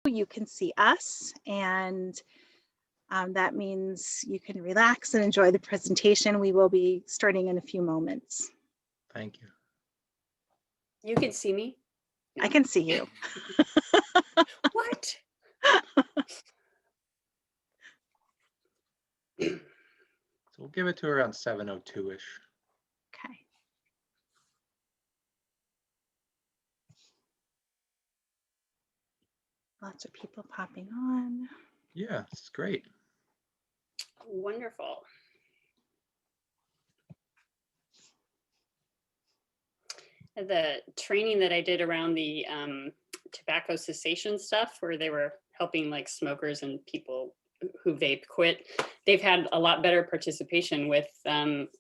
you can see us, and that means you can relax and enjoy the presentation. We will be starting in a few moments. Thank you. You can see me? I can see you. What? So we'll give it to around 7:02-ish. Okay. Lots of people popping on. Yeah, it's great. Wonderful. The training that I did around the tobacco cessation stuff, where they were helping like smokers and people who vape quit, they've had a lot better participation with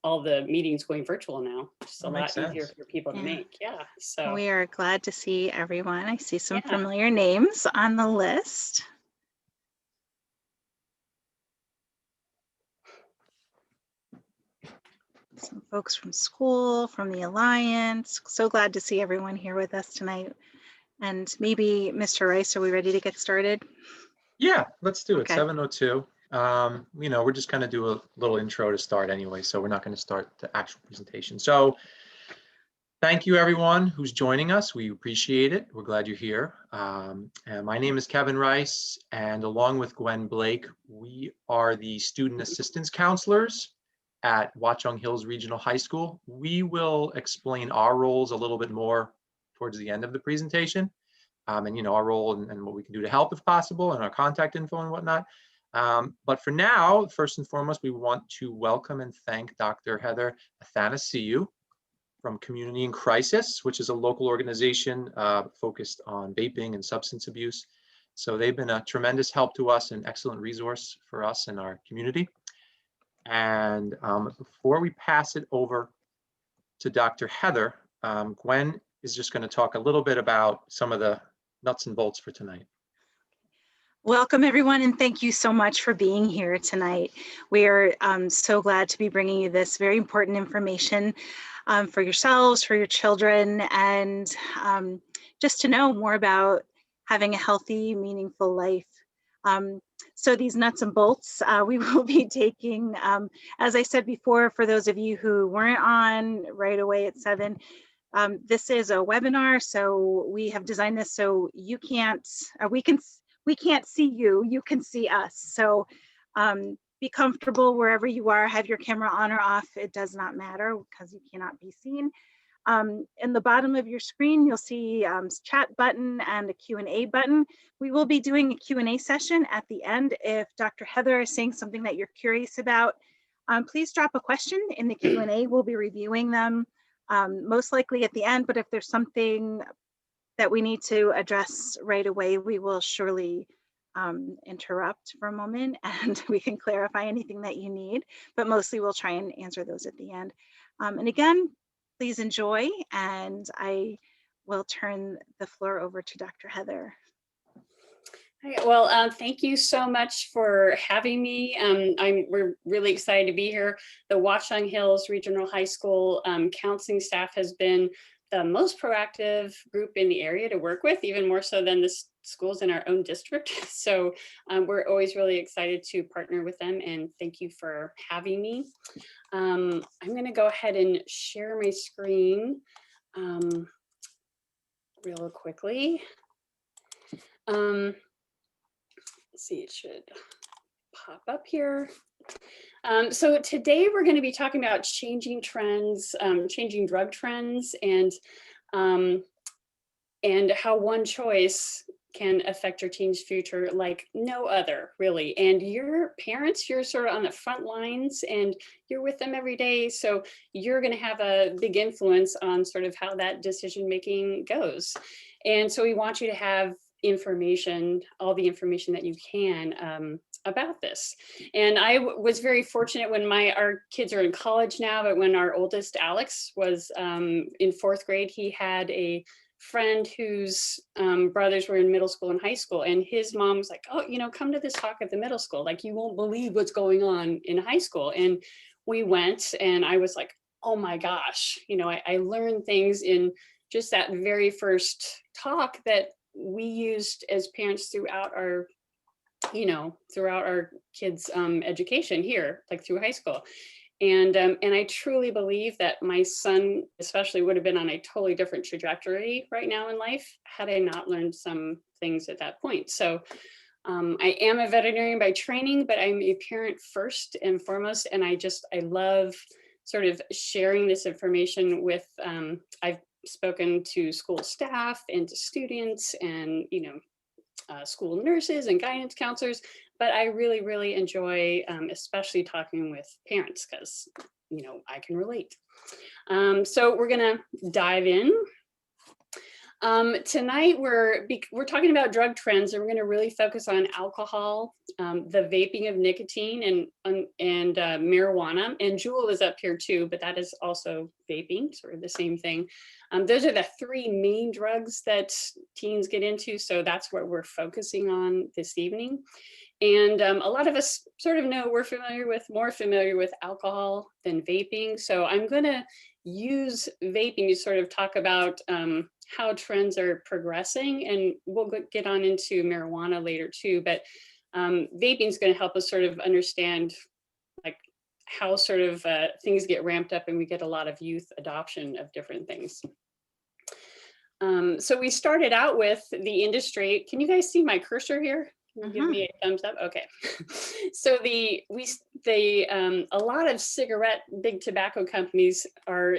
all the meetings going virtual now. Just a lot easier for people to make. Yeah. So we are glad to see everyone. I see some Yeah. familiar names on the list. Some folks from school, from the Alliance. So glad to see everyone here with us tonight. And maybe Mr. Rice, are we ready to get started? Yeah, let's do it. Okay. 7:02. We're just going to do a little intro to start anyway, so we're not going to start the actual presentation. So thank you everyone who's joining us. We appreciate it. We're glad you're here. And my name is Kevin Rice, and along with Gwen Blake, we are the student assistance counselors at Watchung Hills Regional High School. We will explain our roles a little bit more towards the end of the presentation. And our role and what we can do to help if possible, and our contact info and whatnot. But for now, first and foremost, we want to welcome and thank Dr. Heather Athanasiou from Community in Crisis, which is a local organization focused on vaping and substance abuse. So they've been a tremendous help to us, an excellent resource for us and our community. And before we pass it over to Dr. Heather, Gwen is just going to talk a little bit about some of the nuts and bolts for tonight. Welcome everyone, and thank you so much for being here tonight. We are so glad to be bringing you this very important information for yourselves, for your children, and just to know more about having a healthy, meaningful life. So these nuts and bolts, we will be taking, as I said before, for those of you who weren't on right away at 7, this is a webinar, so we have designed this so you can't, we can't see you, you can see us. So be comfortable wherever you are, have your camera on or off, it does not matter because you cannot be seen. In the bottom of your screen, you'll see chat button and a Q&A button. We will be doing a Q&A session at the end. If Dr. Heather is saying something that you're curious about, please drop a question in the Q&A. We'll be reviewing them most likely at the end, but if there's something that we need to address right away, we will surely interrupt for a moment and we can clarify anything that you need, but mostly we'll try and answer those at the end. And again, please enjoy, and I will turn the floor over to Dr. Heather. Well, thank you so much for having me. We're really excited to be here. The Watchung Hills Regional High School counseling staff has been the most proactive group in the area to work with, even more so than the schools in our own district. So we're always really excited to partner with them, and thank you for having me. I'm going to go ahead and share my screen real quickly. Let's see, it should pop up here. So today we're going to be talking about changing trends, changing drug trends, and how one choice can affect your teen's future like no other, really. And your parents, you're sort of on the front lines and you're with them every day. So you're going to have a big influence on sort of how that decision making goes. And so we want you to have information, all the information that you can about this. And I was very fortunate when our kids are in college now, but when our oldest Alex was in 4th grade, he had a friend whose brothers were in middle school and high school, and his mom was like, oh, come to this talk at the middle school, like you won't believe what's going on in high school. And we went, and I was like, oh my gosh, I learned things in just that very first talk that we used as parents throughout our, throughout our kids' education here, like through high school. And I truly believe that my son especially would have been on a totally different trajectory right now in life had I not learned some things at that point. So I am a veterinarian by training, but I'm a parent first and foremost. And I love sort of sharing this information with, I've spoken to school staff and to students and, school nurses and guidance counselors, but I really, really enjoy especially talking with parents because, I can relate. So we're gonna dive in. Tonight we're talking about drug trends, and we're going to really focus on alcohol, the vaping of nicotine, and marijuana. And Jewel is up here too, but that is also vaping, sort of the same thing. Those are the three main drugs that teens get into, so that's what we're focusing on this evening. And a lot of us sort of know we're more familiar with alcohol than vaping. So I'm going to use vaping to sort of talk about how trends are progressing, and we'll get on into marijuana later too, but vaping is going to help us sort of understand like how sort of things get ramped up and we get a lot of youth adoption of different things. So we started out with the industry. Can you guys see my cursor here? Give me a thumbs up. Okay. So a lot of big tobacco companies are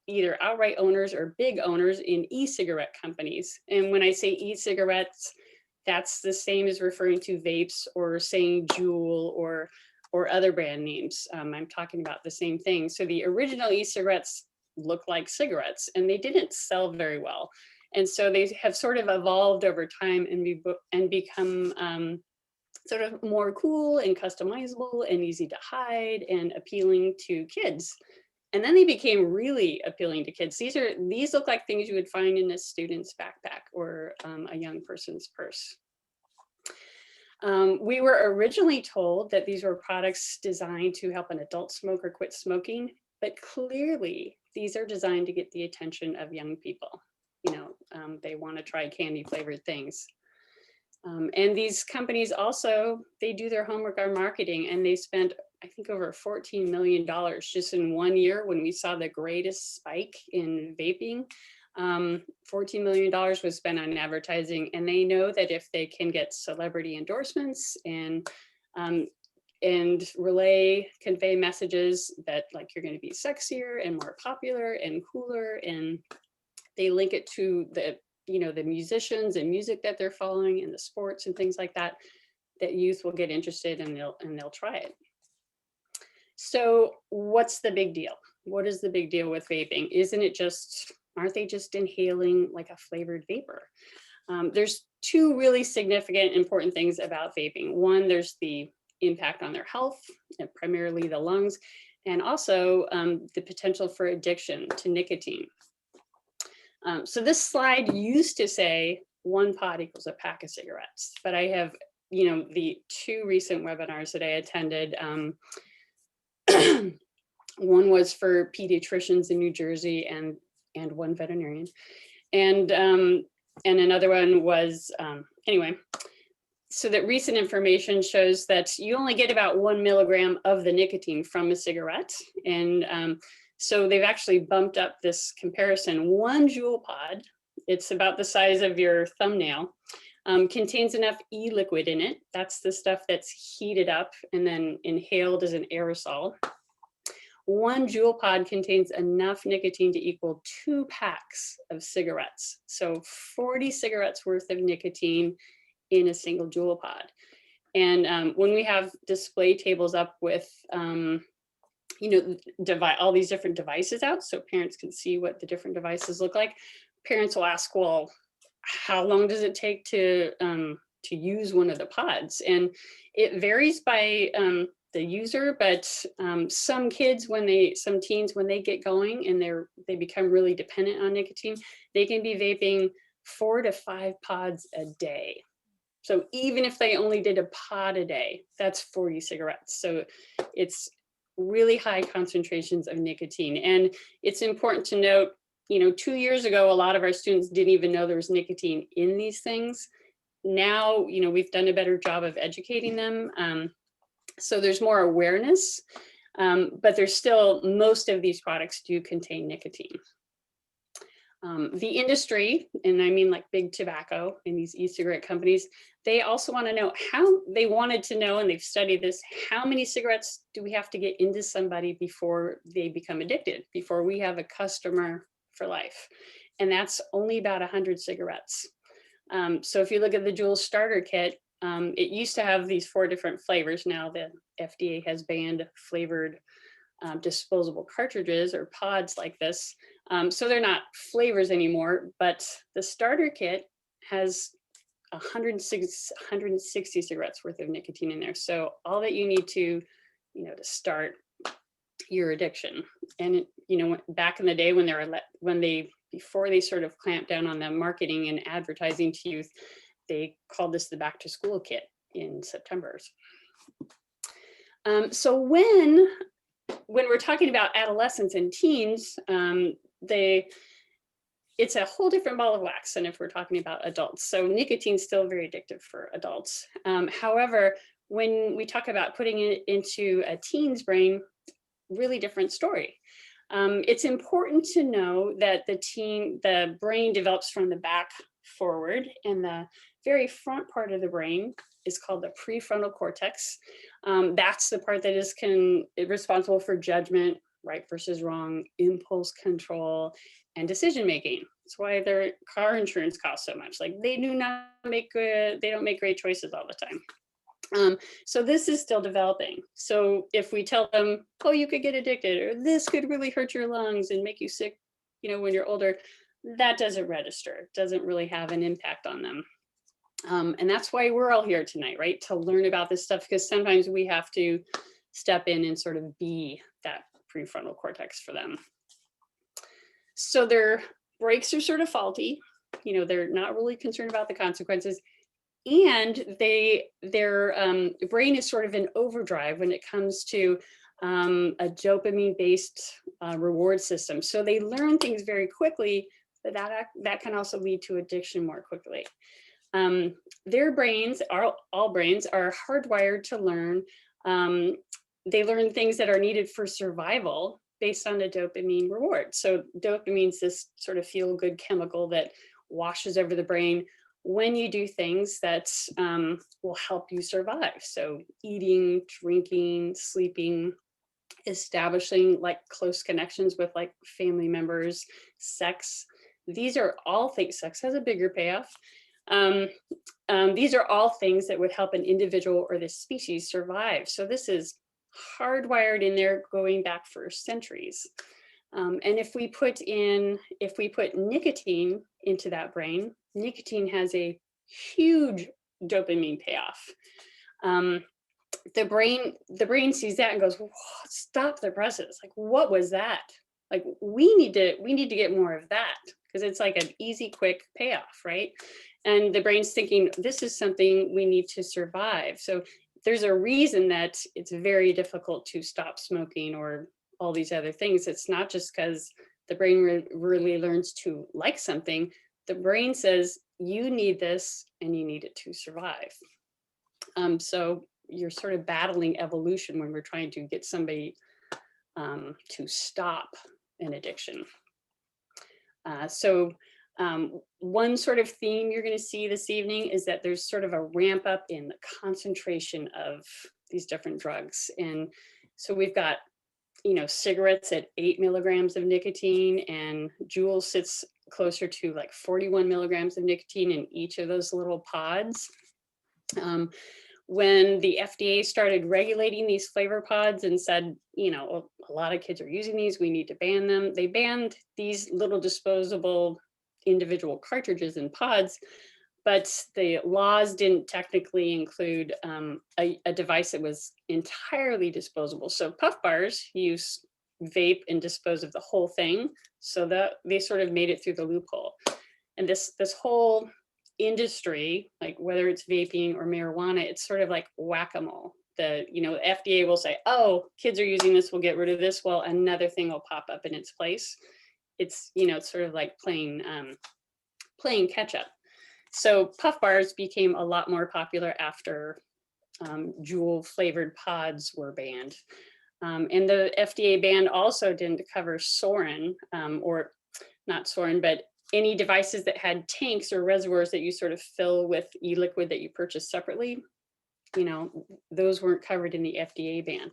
either outright owners or big owners in e-cigarette companies. And when I say e-cigarettes, that's the same as referring to vapes or saying Juul or other brand names. I'm talking about the same thing. So the original e-cigarettes look like cigarettes and they didn't sell very well. And so they have sort of evolved over time and become sort of more cool and customizable and easy to hide and appealing to kids. And then they became really appealing to kids. These look like things you would find in a student's backpack or a young person's purse. We were originally told that these were products designed to help an adult smoker quit smoking, but clearly these are designed to get the attention of young people. They want to try candy flavored things. And these companies also, they do their homework on marketing, and they spent, I think, over $14 million just in 1 year when we saw the greatest spike in vaping. $14 million was spent on advertising, and they know that if they can get celebrity endorsements and convey messages that like you're going to be sexier and more popular and cooler, and they link it to the musicians and music that they're following and the sports and things like that, that youth will get interested and they'll try it. So what's the big deal? What is the big deal with vaping? Aren't they just inhaling like a flavored vapor? There's two really significant important things about vaping. One, there's the impact on their health, and primarily the lungs, and also the potential for addiction to nicotine. So this slide used to say 1 pod equals a pack of cigarettes, but I have, the 2 recent webinars that I attended. One was for pediatricians in New Jersey and 1 veterinarian, and another one was anyway. So that recent information shows that you only get about 1 milligram of the nicotine from a cigarette, and so they've actually bumped up this comparison. 1 Juul pod, it's about the size of your thumbnail, contains enough e-liquid in it. That's the stuff that's heated up and then inhaled as an aerosol. 1 Juul pod contains enough nicotine to equal 2 packs of cigarettes. So 40 cigarettes worth of nicotine in a single Juul pod. And when we have display tables up with all these different devices out so parents can see what the different devices look like, parents will ask, well, how long does it take to use one of the pods? And it varies by the user, but some teens, when they get going and they become really dependent on nicotine, they can be vaping 4 to 5 pods a day. So even if they only did a pod a day, that's 40 cigarettes. So it's really high concentrations of nicotine. And it's important to note, 2 years ago, a lot of our students didn't even know there was nicotine in these things. Now, we've done a better job of educating them. So there's more awareness, but there's still, most of these products do contain nicotine. The industry, and I mean like big tobacco and these e-cigarette companies, they also want to know they wanted to know, and they've studied this, how many cigarettes do we have to get into somebody before they become addicted, before we have a customer for life? And that's only about 100 cigarettes. So if you look at the Juul starter kit, it used to have these 4 different flavors. Now the FDA has banned flavored disposable cartridges or pods like this. So they're not flavors anymore, but the starter kit has 160 cigarettes worth of nicotine in there. So all that you need to start your addiction. And back in the day before they sort of clamped down on the marketing and advertising to youth, they called this the back to school kit in September. So when we're talking about adolescents and teens, it's a whole different ball of wax than if we're talking about adults. So nicotine's still very addictive for adults. However, when we talk about putting it into a teen's brain, really different story. It's important to know that the brain develops from the back forward, and the very front part of the brain is called the prefrontal cortex. That's the part that is responsible for judgment, right versus wrong, impulse control, and decision making. That's why their car insurance costs so much. Like they don't make great choices all the time. So this is still developing. So if we tell them, oh, you could get addicted, or this could really hurt your lungs and make you sick, when you're older, that doesn't register. It doesn't really have an impact on them. And that's why we're all here tonight, right? To learn about this stuff, because sometimes we have to step in and sort of be that prefrontal cortex for them. So their brakes are sort of faulty. They're not really concerned about the consequences. And their brain is sort of in overdrive when it comes to a dopamine-based reward system. So they learn things very quickly, but that can also lead to addiction more quickly. Their brains, all brains, are hardwired to learn. They learn things that are needed for survival based on a dopamine reward. So dopamine's this sort of feel-good chemical that washes over the brain when you do things that will help you survive. So eating, drinking, sleeping, establishing like close connections with like family members, sex. These are all things. Sex has a bigger payoff. These are all things that would help an individual or the species survive. So this is hardwired in there going back for centuries. And if we put nicotine into that brain, nicotine has a huge dopamine payoff. The brain sees that and goes, stop the presses. Like, what was that? Like, we need to get more of that, because it's like an easy, quick payoff, right? And the brain's thinking, this is something we need to survive. So there's a reason that it's very difficult to stop smoking or all these other things. It's not just because the brain really learns to like something. The brain says, you need this and you need it to survive. So you're sort of battling evolution when we're trying to get somebody to stop an addiction. One sort of theme you're going to see this evening is that there's sort of a ramp up in the concentration of these different drugs. And so we've got, cigarettes at 8 milligrams of nicotine, and Juul sits closer to like 41 milligrams of nicotine in each of those little pods. When the FDA started regulating these flavor pods and said, a lot of kids are using these, we need to ban them, they banned these little disposable individual cartridges and pods, but the laws didn't technically include a device that was entirely disposable. So puff bars use vape and dispose of the whole thing, so that they sort of made it through the loophole. And this whole industry, like whether it's vaping or marijuana, it's sort of like whack-a-mole. The FDA will say, oh, kids are using this, we'll get rid of this. Well, another thing will pop up in its place. it's, it's sort of like playing catch up. So puff bars became a lot more popular after Juul flavored pods were banned. And the FDA ban also didn't cover Sorin, or not Sorin, but any devices that had tanks or reservoirs that you sort of fill with e-liquid that you purchase separately. Those weren't covered in the FDA ban.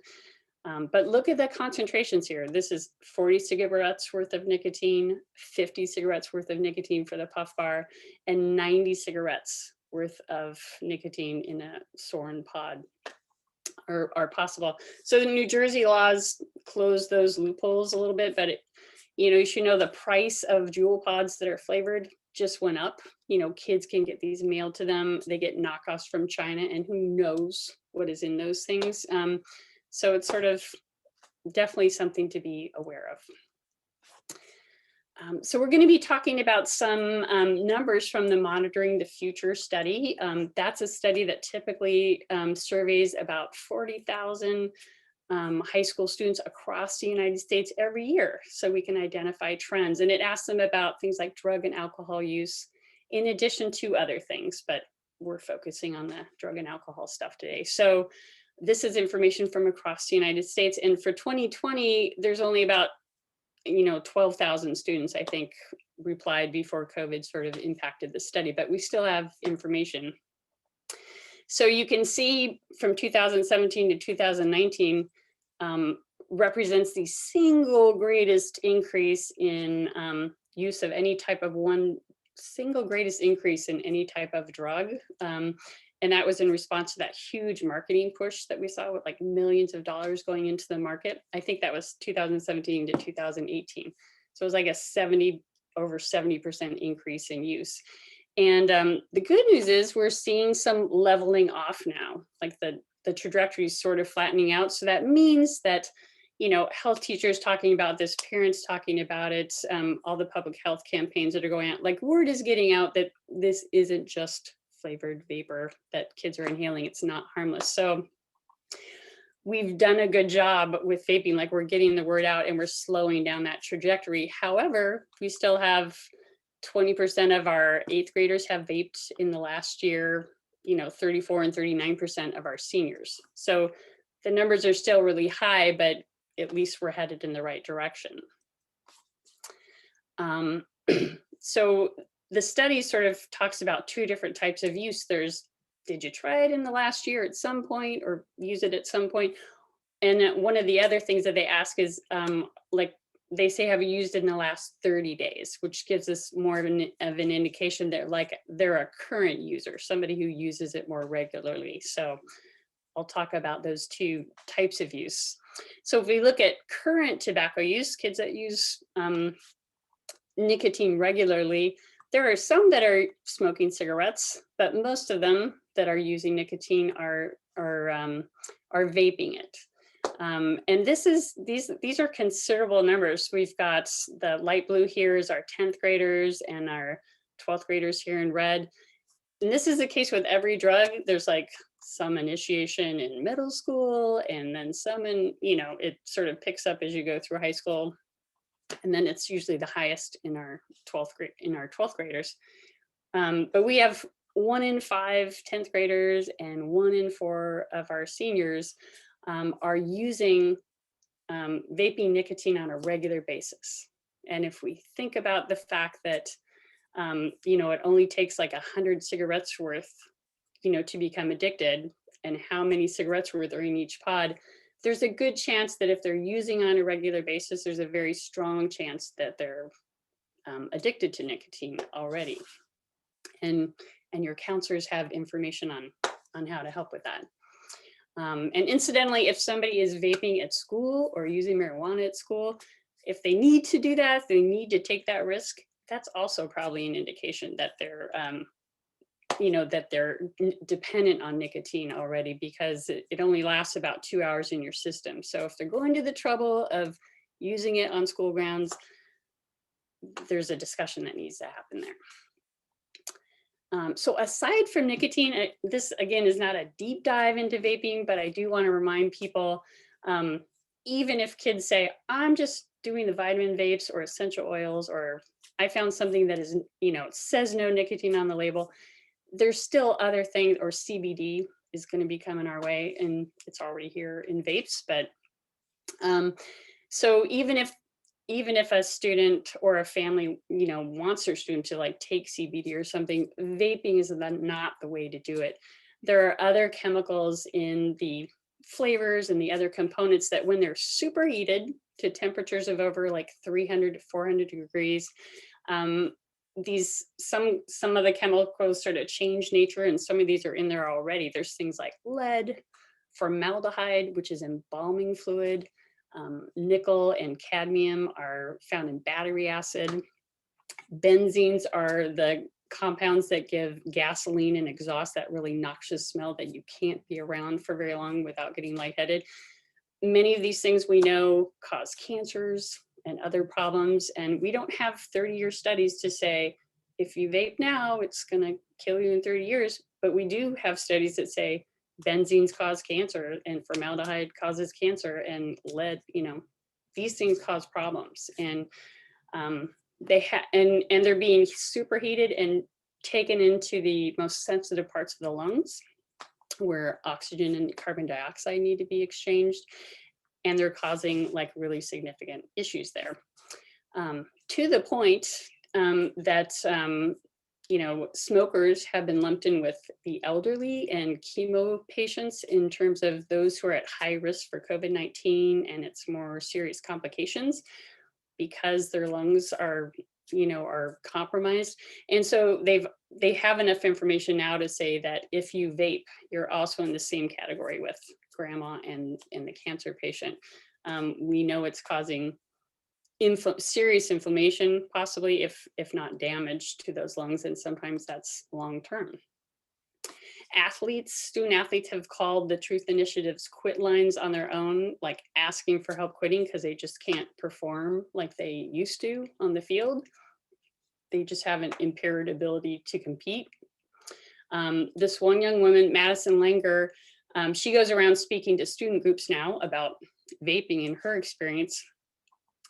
But look at the concentrations here. This is 40 cigarettes worth of nicotine, 50 cigarettes worth of nicotine for the puff bar, and 90 cigarettes worth of nicotine in a Sorin pod are possible. So the New Jersey laws close those loopholes a little bit, but you should know the price of Juul pods that are flavored just went up. Kids can get these mailed to them. They get knockoffs from China, and who knows what is in those things. So it's sort of definitely something to be aware of. So we're going to be talking about some numbers from the Monitoring the Future study. That's a study that typically surveys about 40,000 high school students across the United States every year, so we can identify trends. And it asks them about things like drug and alcohol use, in addition to other things, but we're focusing on the drug and alcohol stuff today. So this is information from across the United States. And for 2020, there's only about 12,000 students, I think, replied before COVID sort of impacted the study, but we still have information. So you can see from 2017 to 2019 represents the single greatest increase in use of any type of greatest increase in any type of drug. And that was in response to that huge marketing push that we saw with like millions of dollars going into the market. I think that was 2017 to 2018. So it was like a over 70% increase in use. And the good news is we're seeing some leveling off now, like the trajectory is sort of flattening out. So that means that, health teachers talking about this, parents talking about it, all the public health campaigns that are going out, like word is getting out that this isn't just flavored vapor that kids are inhaling. It's not harmless. So we've done a good job with vaping, like we're getting the word out and we're slowing down that trajectory. However, we still have 20% of our 8th graders have vaped in the last year, 34 and 39% of our seniors. So the numbers are still really high, but at least we're headed in the right direction. So the study sort of talks about 2 different types of use. There's, did you try it in the last year at some point or use it at some point? And one of the other things that they ask is, like they say, have you used it in the last 30 days, which gives us more of an indication that like they're a current user, somebody who uses it more regularly. So I'll talk about those 2 types of use. So if we look at current tobacco use, kids that use nicotine regularly, there are some that are smoking cigarettes, but most of them that are using nicotine are vaping it. And these are considerable numbers. We've got the light blue here is our 10th graders and our 12th graders here in red. And this is the case with every drug. There's like some initiation in middle school and then some in, it sort of picks up as you go through high school. And then it's usually the highest in our 12th graders. But we have 1 in 5 10th graders and 1 in 4 of our seniors are using vaping nicotine on a regular basis. And if we think about the fact that, it only takes like 100 cigarettes worth, to become addicted, and how many cigarettes worth are in each pod, there's a good chance that if they're using on a regular basis, there's a very strong chance that they're addicted to nicotine already. And your counselors have information on how to help with that. And incidentally, if somebody is vaping at school or using marijuana at school, if they need to do that, if they need to take that risk, that's also probably an indication that they're that they're dependent on nicotine already, because it only lasts about 2 hours in your system. So if they're going to the trouble of using it on school grounds, there's a discussion that needs to happen there. So aside from nicotine, this again is not a deep dive into vaping, but I do want to remind people, even if kids say, I'm just doing the vitamin vapes or essential oils, or I found something that is, it says no nicotine on the label, there's still other things, or CBD is going to be coming our way, and it's already here in vapes. But so even if a student or a family, wants their student to like take CBD or something, vaping is not the way to do it. There are other chemicals in the flavors and the other components that when they're superheated to temperatures of over like 300 to 400 degrees, some of the chemicals sort of change nature, and some of these are in there already. There's things like lead, formaldehyde, which is embalming fluid, nickel and cadmium are found in battery acid. Benzenes are the compounds that give gasoline and exhaust that really noxious smell that you can't be around for very long without getting lightheaded. Many of these things we know cause cancers and other problems, and we don't have 30-year studies to say if you vape now it's going to kill you in 30 years, but we do have studies that say benzenes cause cancer and formaldehyde causes cancer, and lead, these things cause problems. And they're being superheated and taken into the most sensitive parts of the lungs where oxygen and carbon dioxide need to be exchanged, and they're causing like really significant issues there, to the point that smokers have been lumped in with the elderly and chemo patients in terms of those who are at high risk for COVID-19 and its more serious complications, because their lungs are compromised. And so they have enough information now to say that if you vape, you're also in the same category with grandma and the cancer patient. We know it's causing serious inflammation, possibly, if not damage to those lungs, and sometimes that's long term. Student athletes have called the Truth Initiative's quit lines on their own, like asking for help quitting because they just can't perform like they used to on the field. They just have an impaired ability to compete. This one young woman, Madison Langer, she goes around speaking to student groups now about vaping in her experience.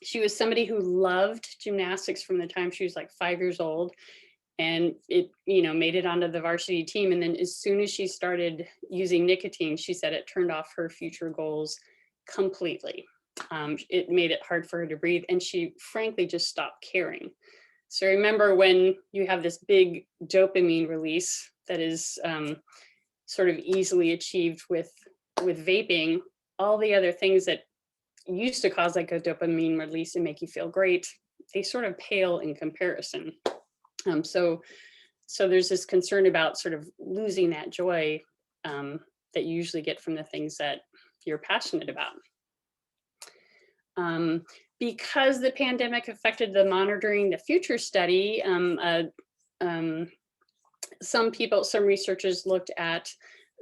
She was somebody who loved gymnastics from the time she was like 5 years old, and it, made it onto the varsity team. And then as soon as she started using nicotine, she said it turned off her future goals completely. It made it hard for her to breathe, and she frankly just stopped caring. So remember, when you have this big dopamine release that is sort of easily achieved with vaping, all the other things that used to cause like a dopamine release and make you feel great, they sort of pale in comparison. So there's this concern about sort of losing that joy that you usually get from the things that you're passionate about. Because the pandemic affected the Monitoring the Future study, some researchers looked at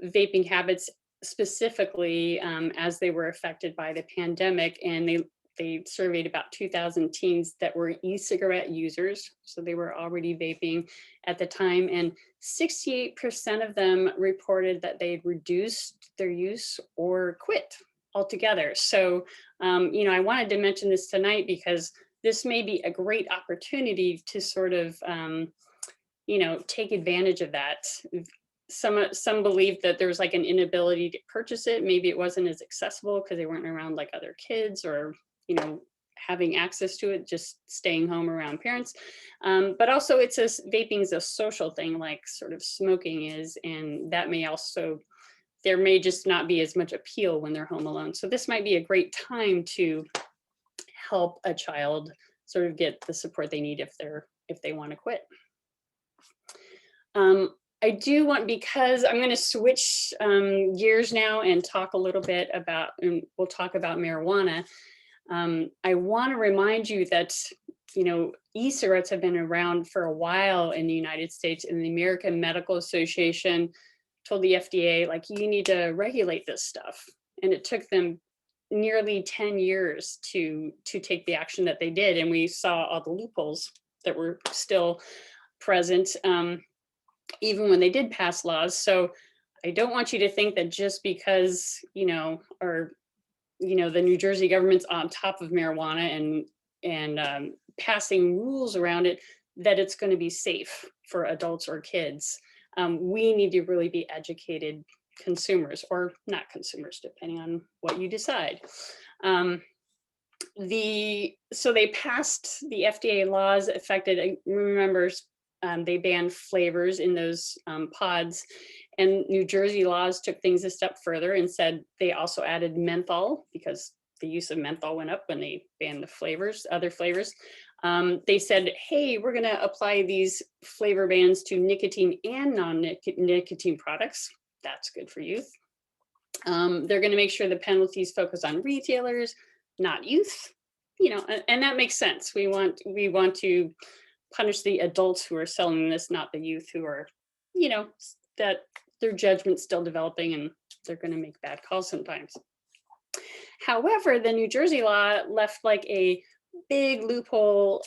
vaping habits specifically as they were affected by the pandemic, and they surveyed about 2,000 teens that were e-cigarette users, so they were already vaping at the time, and 68% of them reported that they'd reduced their use or quit altogether. So, I wanted to mention this tonight because this may be a great opportunity to sort of, take advantage of that. Some believed that there was like an inability to purchase it. Maybe it wasn't as accessible because they weren't around like other kids, or having access to it, just staying home around parents. But also vaping is a social thing, like sort of smoking is, and that may also, there may just not be as much appeal when they're home alone. So this might be a great time to help a child sort of get the support they need if they want to quit. I do want, because I'm going to switch gears now and talk a little bit about, and we'll talk about marijuana. I want to remind you that, e-cigarettes have been around for a while in the United States, and the American Medical Association told the FDA, like, you need to regulate this stuff. And it took them nearly 10 years to take the action that they did. And we saw all the loopholes that were still present, even when they did pass laws. So I don't want you to think that just because, our the New Jersey government's on top of marijuana and passing rules around it, that it's going to be safe for adults or kids. We need to really be educated consumers, or not consumers, depending on what you decide. So they passed the FDA laws affected, remember, they banned flavors in those pods, and New Jersey laws took things a step further and said they also added menthol, because the use of menthol went up when they banned the other flavors. They said, hey, we're gonna apply these flavor bans to nicotine and non-nicotine products. That's good for youth. They're gonna make sure the penalties focus on retailers, not youth, and that makes sense. We want to punish the adults who are selling this, not the youth who are, that their judgment's still developing and they're going to make bad calls sometimes. However, the New Jersey law left like a big loophole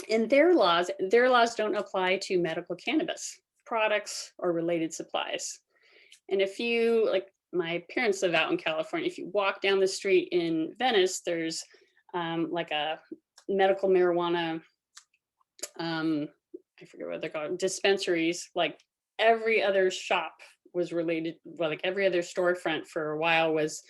in their laws. Their laws don't apply to medical cannabis products or related supplies. And if you, like, my parents live out in California, if you walk down the street in Venice, there's like a medical marijuana, I forget what they're called, dispensaries. Like every other shop was related, well, like every other storefront for a while was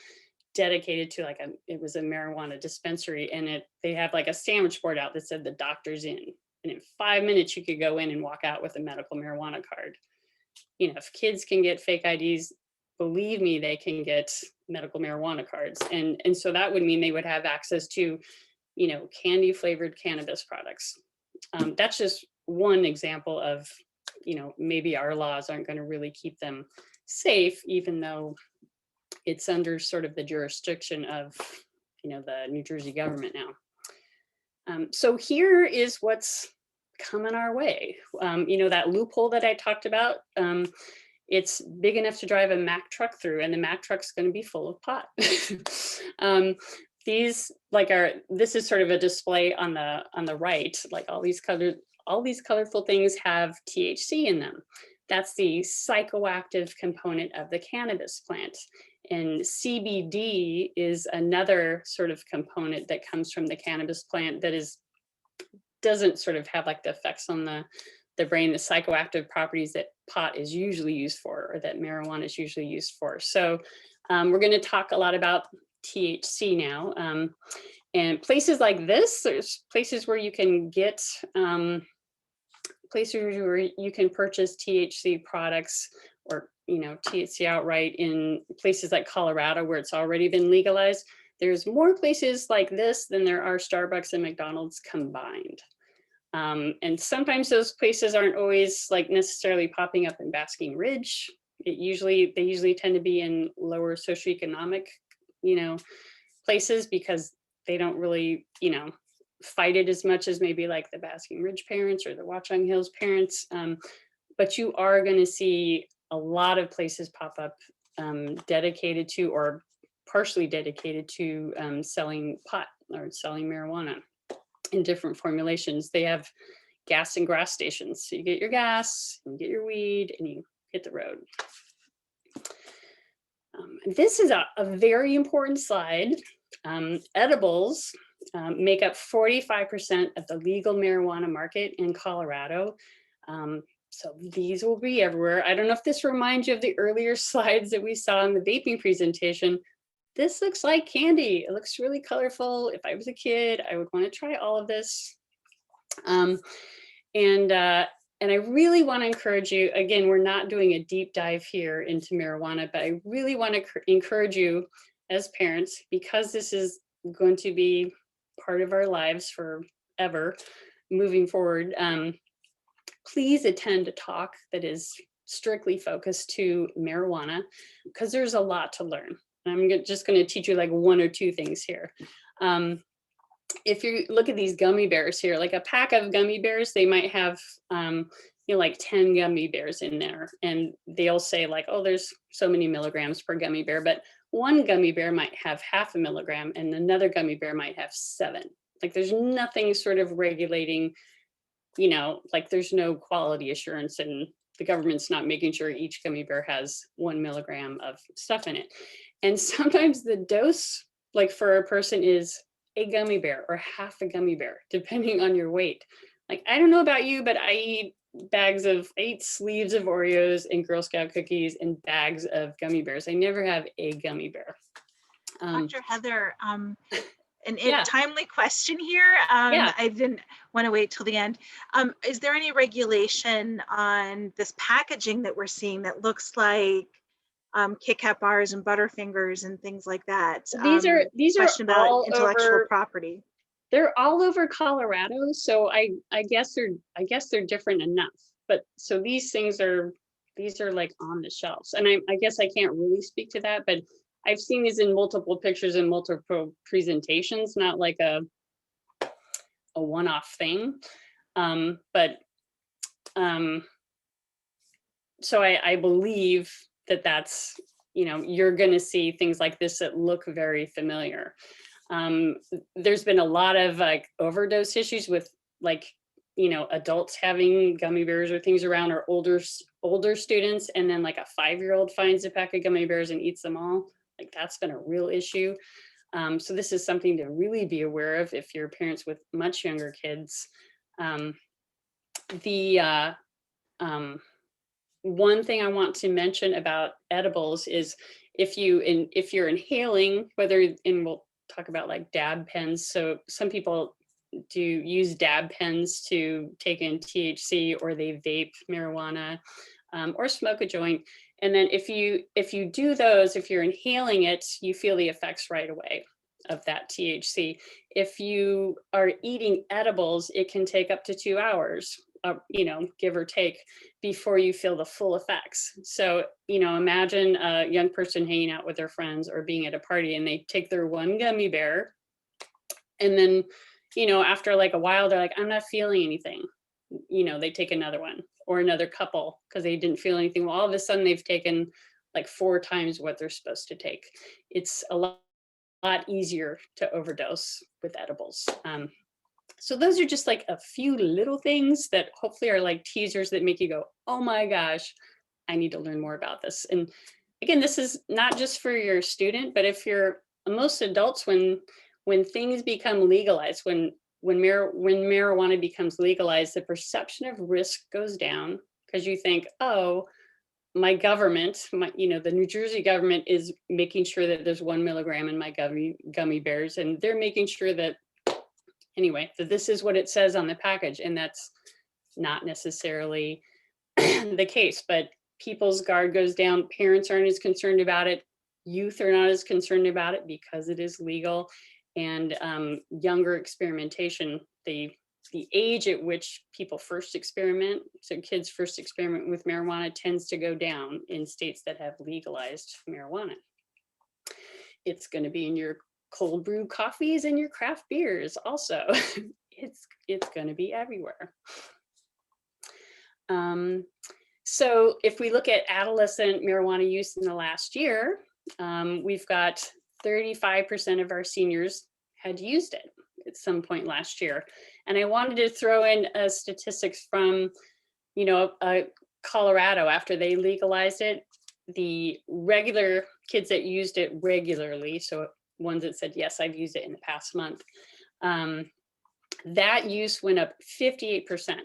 dedicated to it was a marijuana dispensary, and they have like a sandwich board out that said the doctor's in, and in 5 minutes you could go in and walk out with a medical marijuana card. If kids can get fake IDs, believe me, they can get medical marijuana cards, and so that would mean they would have access to candy flavored cannabis products. That's just one example of maybe our laws aren't going to really keep them safe, even though it's under sort of the jurisdiction of the New Jersey government now. So here is what's coming our way. That loophole that I talked about, it's big enough to drive a Mack truck through, and the Mack truck's going to be full of pot. These this is sort of a display on the right, like all these colorful things have THC in them. That's the psychoactive component of the cannabis plant. And CBD is another sort of component that comes from the cannabis plant that doesn't sort of have like the effects on the brain, the psychoactive properties that pot is usually used for, or that marijuana is usually used for. So we're going to talk a lot about THC now. And places like this, there's places where you can get, places where you can purchase THC products or, THC outright in places like Colorado where it's already been legalized. There's more places like this than there are Starbucks and McDonald's combined. And sometimes those places aren't always like necessarily popping up in Basking Ridge. They usually tend to be in lower socioeconomic, places, because they don't really, fight it as much as maybe like the Basking Ridge parents or the Watchung Hills parents. But you are going to see a lot of places pop up dedicated to or partially dedicated to selling pot or selling marijuana in different formulations. They have gas and grass stations. So you get your gas, you get your weed, and you hit the road. This is a very important slide. Edibles make up 45% of the legal marijuana market in Colorado. So these will be everywhere. I don't know if this reminds you of the earlier slides that we saw in the vaping presentation. This looks like candy. It looks really colorful. If I was a kid, I would want to try all of this. And I really want to encourage you, again, we're not doing a deep dive here into marijuana, but I really want to encourage you as parents, because this is going to be part of our lives forever moving forward. Please attend a talk that is strictly focused to marijuana, because there's a lot to learn. And I'm just going to teach you like one or two things here. If you look at these gummy bears here, like a pack of gummy bears, they might have, like 10 gummy bears in there. And they'll say like, oh, there's so many milligrams per gummy bear. But one gummy bear might have 0.5 milligram and another gummy bear might have 7. Like there's nothing sort of regulating, like there's no quality assurance and the government's not making sure each gummy bear has 1 milligram of stuff in it. And sometimes the dose, like for a person, is a gummy bear or half a gummy bear, depending on your weight. Like, I don't know about you, but I eat sleeves of Oreos and Girl Scout cookies and bags of gummy bears. I never have a gummy bear. Dr. Heather, Yeah. timely question here. Yeah. I didn't want to wait till the end. Is there any regulation on this packaging that we're seeing that looks like Kit Kat bars and Butterfingers and things like that? These are question about all intellectual over property. They're all over Colorado, so I guess they're different enough. But so these are like on the shelves, and I guess I can't really speak to that, but I've seen these in multiple pictures and multiple presentations, not like a one-off thing. So I believe that's, you're going to see things like this that look very familiar. There's been a lot of like overdose issues with like, adults having gummy bears or things around, or older students, and then like a 5-year-old finds a pack of gummy bears and eats them all. Like, that's been a real issue. So this is something to really be aware of if you're parents with much younger kids. One thing I want to mention about edibles is if you're inhaling, and we'll talk about like dab pens. So some people do use dab pens to take in THC, or they vape marijuana, or smoke a joint. And then if you do those, if you're inhaling it, you feel the effects right away of that THC. If you are eating edibles, it can take up to 2 hours, give or take, before you feel the full effects. So, imagine a young person hanging out with their friends or being at a party, and they take their one gummy bear, and then, after like a while, they're like, I'm not feeling anything. They take another one, or another couple, because they didn't feel anything. Well, all of a sudden they've taken like 4 times what they're supposed to take. It's a lot easier to overdose with edibles. So those are just like a few little things that hopefully are like teasers that make you go, oh my gosh, I need to learn more about this. And again, this is not just for your student, but if you're most adults, when things become legalized, when marijuana becomes legalized, the perception of risk goes down, because you think, oh, my government, the New Jersey government is making sure that there's 1 milligram in my gummy bears, and they're making sure that this is what it says on the package. And that's not necessarily the case, but people's guard goes down. Parents aren't as concerned about it. Youth are not as concerned about it because it is legal. And younger experimentation, the age at which people first experiment, so kids first experiment with marijuana, tends to go down in states that have legalized marijuana. It's going to be in your cold brew coffees and your craft beers also. It's going to be everywhere. So if we look at adolescent marijuana use in the last year, we've got 35% of our seniors had used it at some point last year. And I wanted to throw in statistics from, Colorado. After they legalized it, the regular kids that used it regularly, so ones that said, yes, I've used it in the past month, that use went up 58%.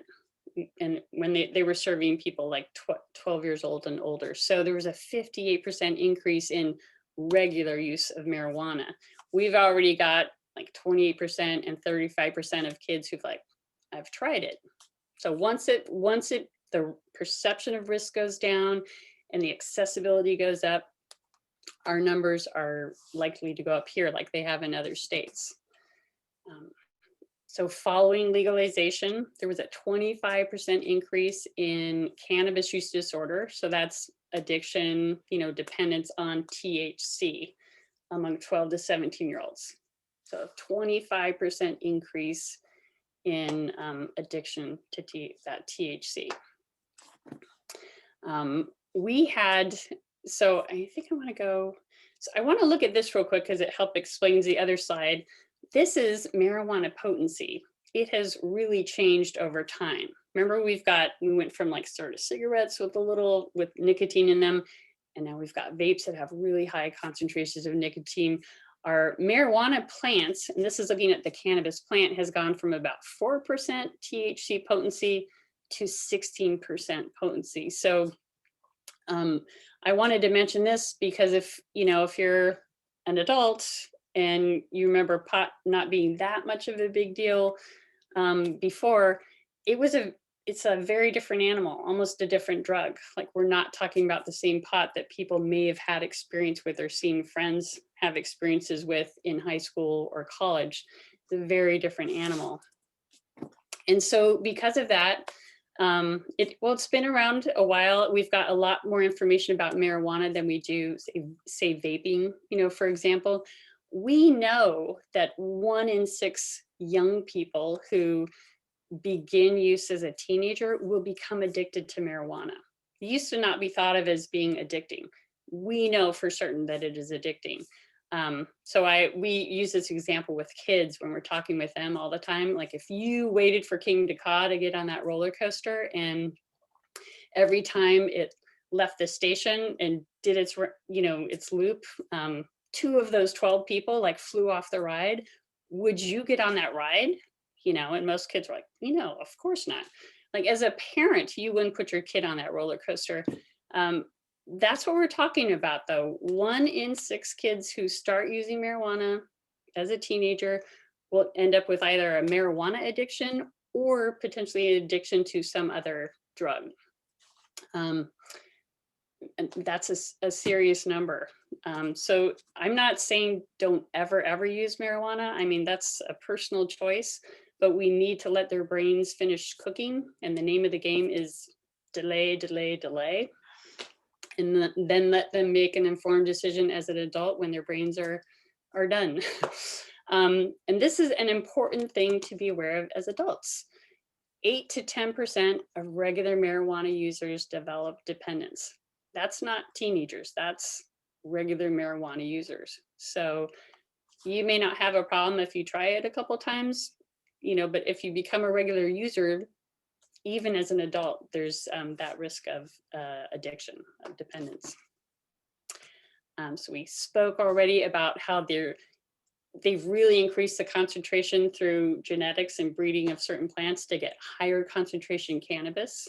And when they were serving people like 12 years old and older. So there was a 58% increase in regular use of marijuana. We've already got like 28% and 35% of kids who've like, I've tried it. So once the perception of risk goes down and the accessibility goes up, our numbers are likely to go up here like they have in other states. So following legalization, there was a 25% increase in cannabis use disorder. So that's addiction, dependence on THC among 12 to 17-year-olds. So 25% increase in addiction to that THC. We had, so I think I want to go, so I want to look at this real quick because it helps explains the other side. This is marijuana potency. it has really changed over time. Remember, we went from like sort of cigarettes with nicotine in them, and now we've got vapes that have really high concentrations of nicotine. Our marijuana plants, and this is looking at the cannabis plant, has gone from about 4% THC potency to 16% potency. So I wanted to mention this because if you're an adult and you remember pot not being that much of a big deal before, it's a very different animal, almost a different drug. Like, we're not talking about the same pot that people may have had experience with or seen friends have experiences with in high school or college. It's a very different animal. And so because of that, it's been around a while. We've got a lot more information about marijuana than we do, say vaping, for example. We know that 1 in 6 young people who begin use as a teenager will become addicted to marijuana. It used to not be thought of as being addicting. We know for certain that it is addicting. We use this example with kids when we're talking with them all the time. Like, if you waited for King to Caw to get on that roller coaster, and every time it left the station and did its loop, 2 of those 12 people like flew off the ride, would you get on that ride? And most kids were like, of course not. Like, as a parent, you wouldn't put your kid on that roller coaster. That's what we're talking about, though. 1 in 6 kids who start using marijuana as a teenager will end up with either a marijuana addiction or potentially an addiction to some other drug. And that's a serious number. So I'm not saying don't ever use marijuana. I mean, that's a personal choice, but we need to let their brains finish cooking. And the name of the game is delay, delay, delay. And then let them make an informed decision as an adult when their brains are done. And this is an important thing to be aware of as adults. 8 to 10% of regular marijuana users develop dependence. That's not teenagers, that's regular marijuana users. So you may not have a problem if you try it a couple times, but if you become a regular user, even as an adult, there's that risk of addiction, of dependence. So we spoke already about how they've really increased the concentration through genetics and breeding of certain plants to get higher concentration cannabis.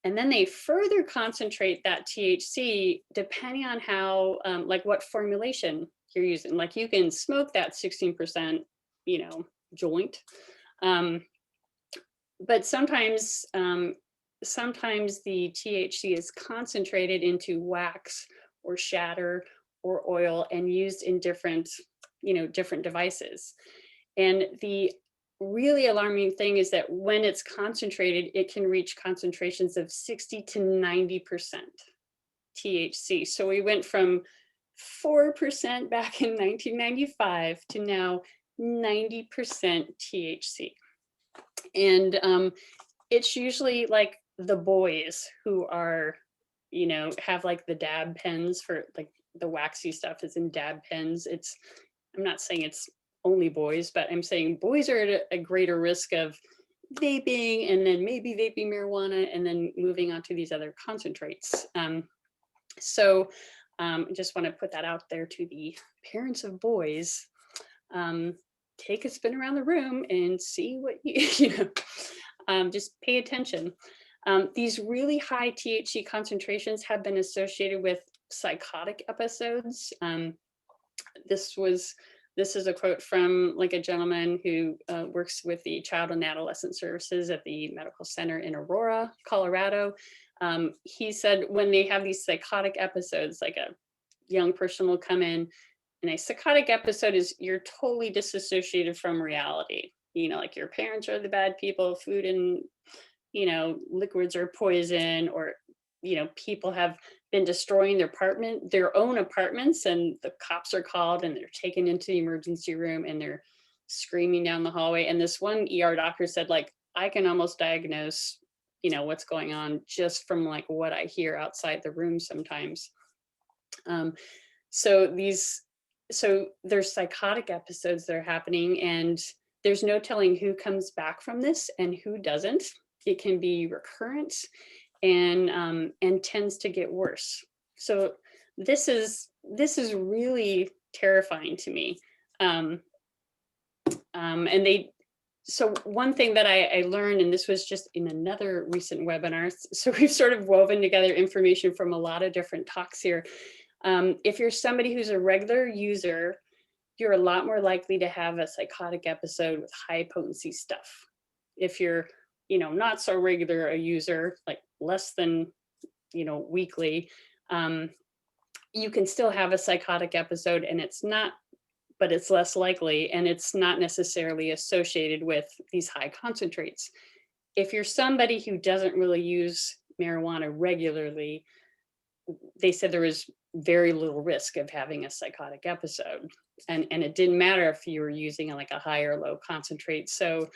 And then they further concentrate that THC depending on how, like what formulation you're using. Like, you can smoke that 16%, joint. But sometimes the THC is concentrated into wax or shatter or oil and used in different devices. And the really alarming thing is that when it's concentrated, it can reach concentrations of 60 to 90% THC. So we went from 4% back in 1995 to now 90% THC. And it's usually like the boys who are, have like the dab pens for like the waxy stuff is in dab pens. I'm not saying it's only boys, but I'm saying boys are at a greater risk of vaping and then maybe vaping marijuana and then moving on to these other concentrates. So I just want to put that out there to the parents of boys. Take a spin around the room and see what just pay attention. These really high THC concentrations have been associated with psychotic episodes. This is a quote from like a gentleman who works with the Child and Adolescent Services at the Medical Center in Aurora, Colorado. He said when they have these psychotic episodes, like a young person will come in, and a psychotic episode is you're totally disassociated from reality. Like your parents are the bad people, food and, liquids are poison, or, people have been destroying their own apartments, and the cops are called and they're taken into the emergency room and they're screaming down the hallway. And this one ER doctor said, like, I can almost diagnose, what's going on just from like what I hear outside the room sometimes. So there's psychotic episodes that are happening, and there's no telling who comes back from this and who doesn't. It can be recurrent and tends to get worse. So this is really terrifying to me. So one thing that I learned, and this was just in another recent webinar, so we've sort of woven together information from a lot of different talks here. If you're somebody who's a regular user, you're a lot more likely to have a psychotic episode with high potency stuff. If you're, not so regular a user, like less than, weekly, you can still have a psychotic episode, and but it's less likely, and it's not necessarily associated with these high concentrates. If you're somebody who doesn't really use marijuana regularly, they said there was very little risk of having a psychotic episode. And it didn't matter if you were using like a high or low concentrate. So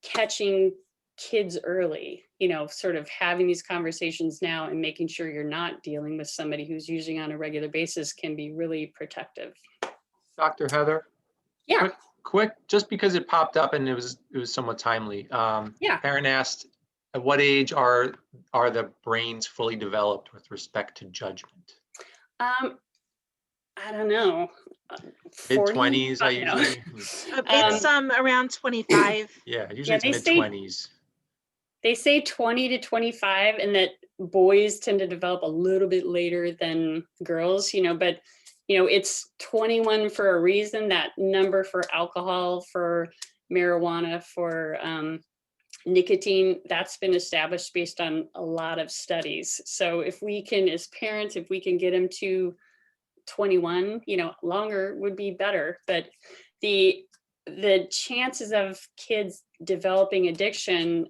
catching kids early, sort of having these conversations now and making sure you're not dealing with somebody who's using on a regular basis can be really protective. Dr. Heather? Yeah. Quick, just because it popped up and it was somewhat timely. Yeah. Aaron asked, at what age are the brains fully developed with respect to judgment? I don't know. Mid-20s, I usually. It's around 25. Yeah, usually it's mid-20s. They say 20 to 25, and that boys tend to develop a little bit later than girls, but it's 21 for a reason. That number for alcohol, for marijuana, for nicotine, that's been established based on a lot of studies. So if we can, as parents, if we can get them to 21, longer would be better. But the chances of kids developing addiction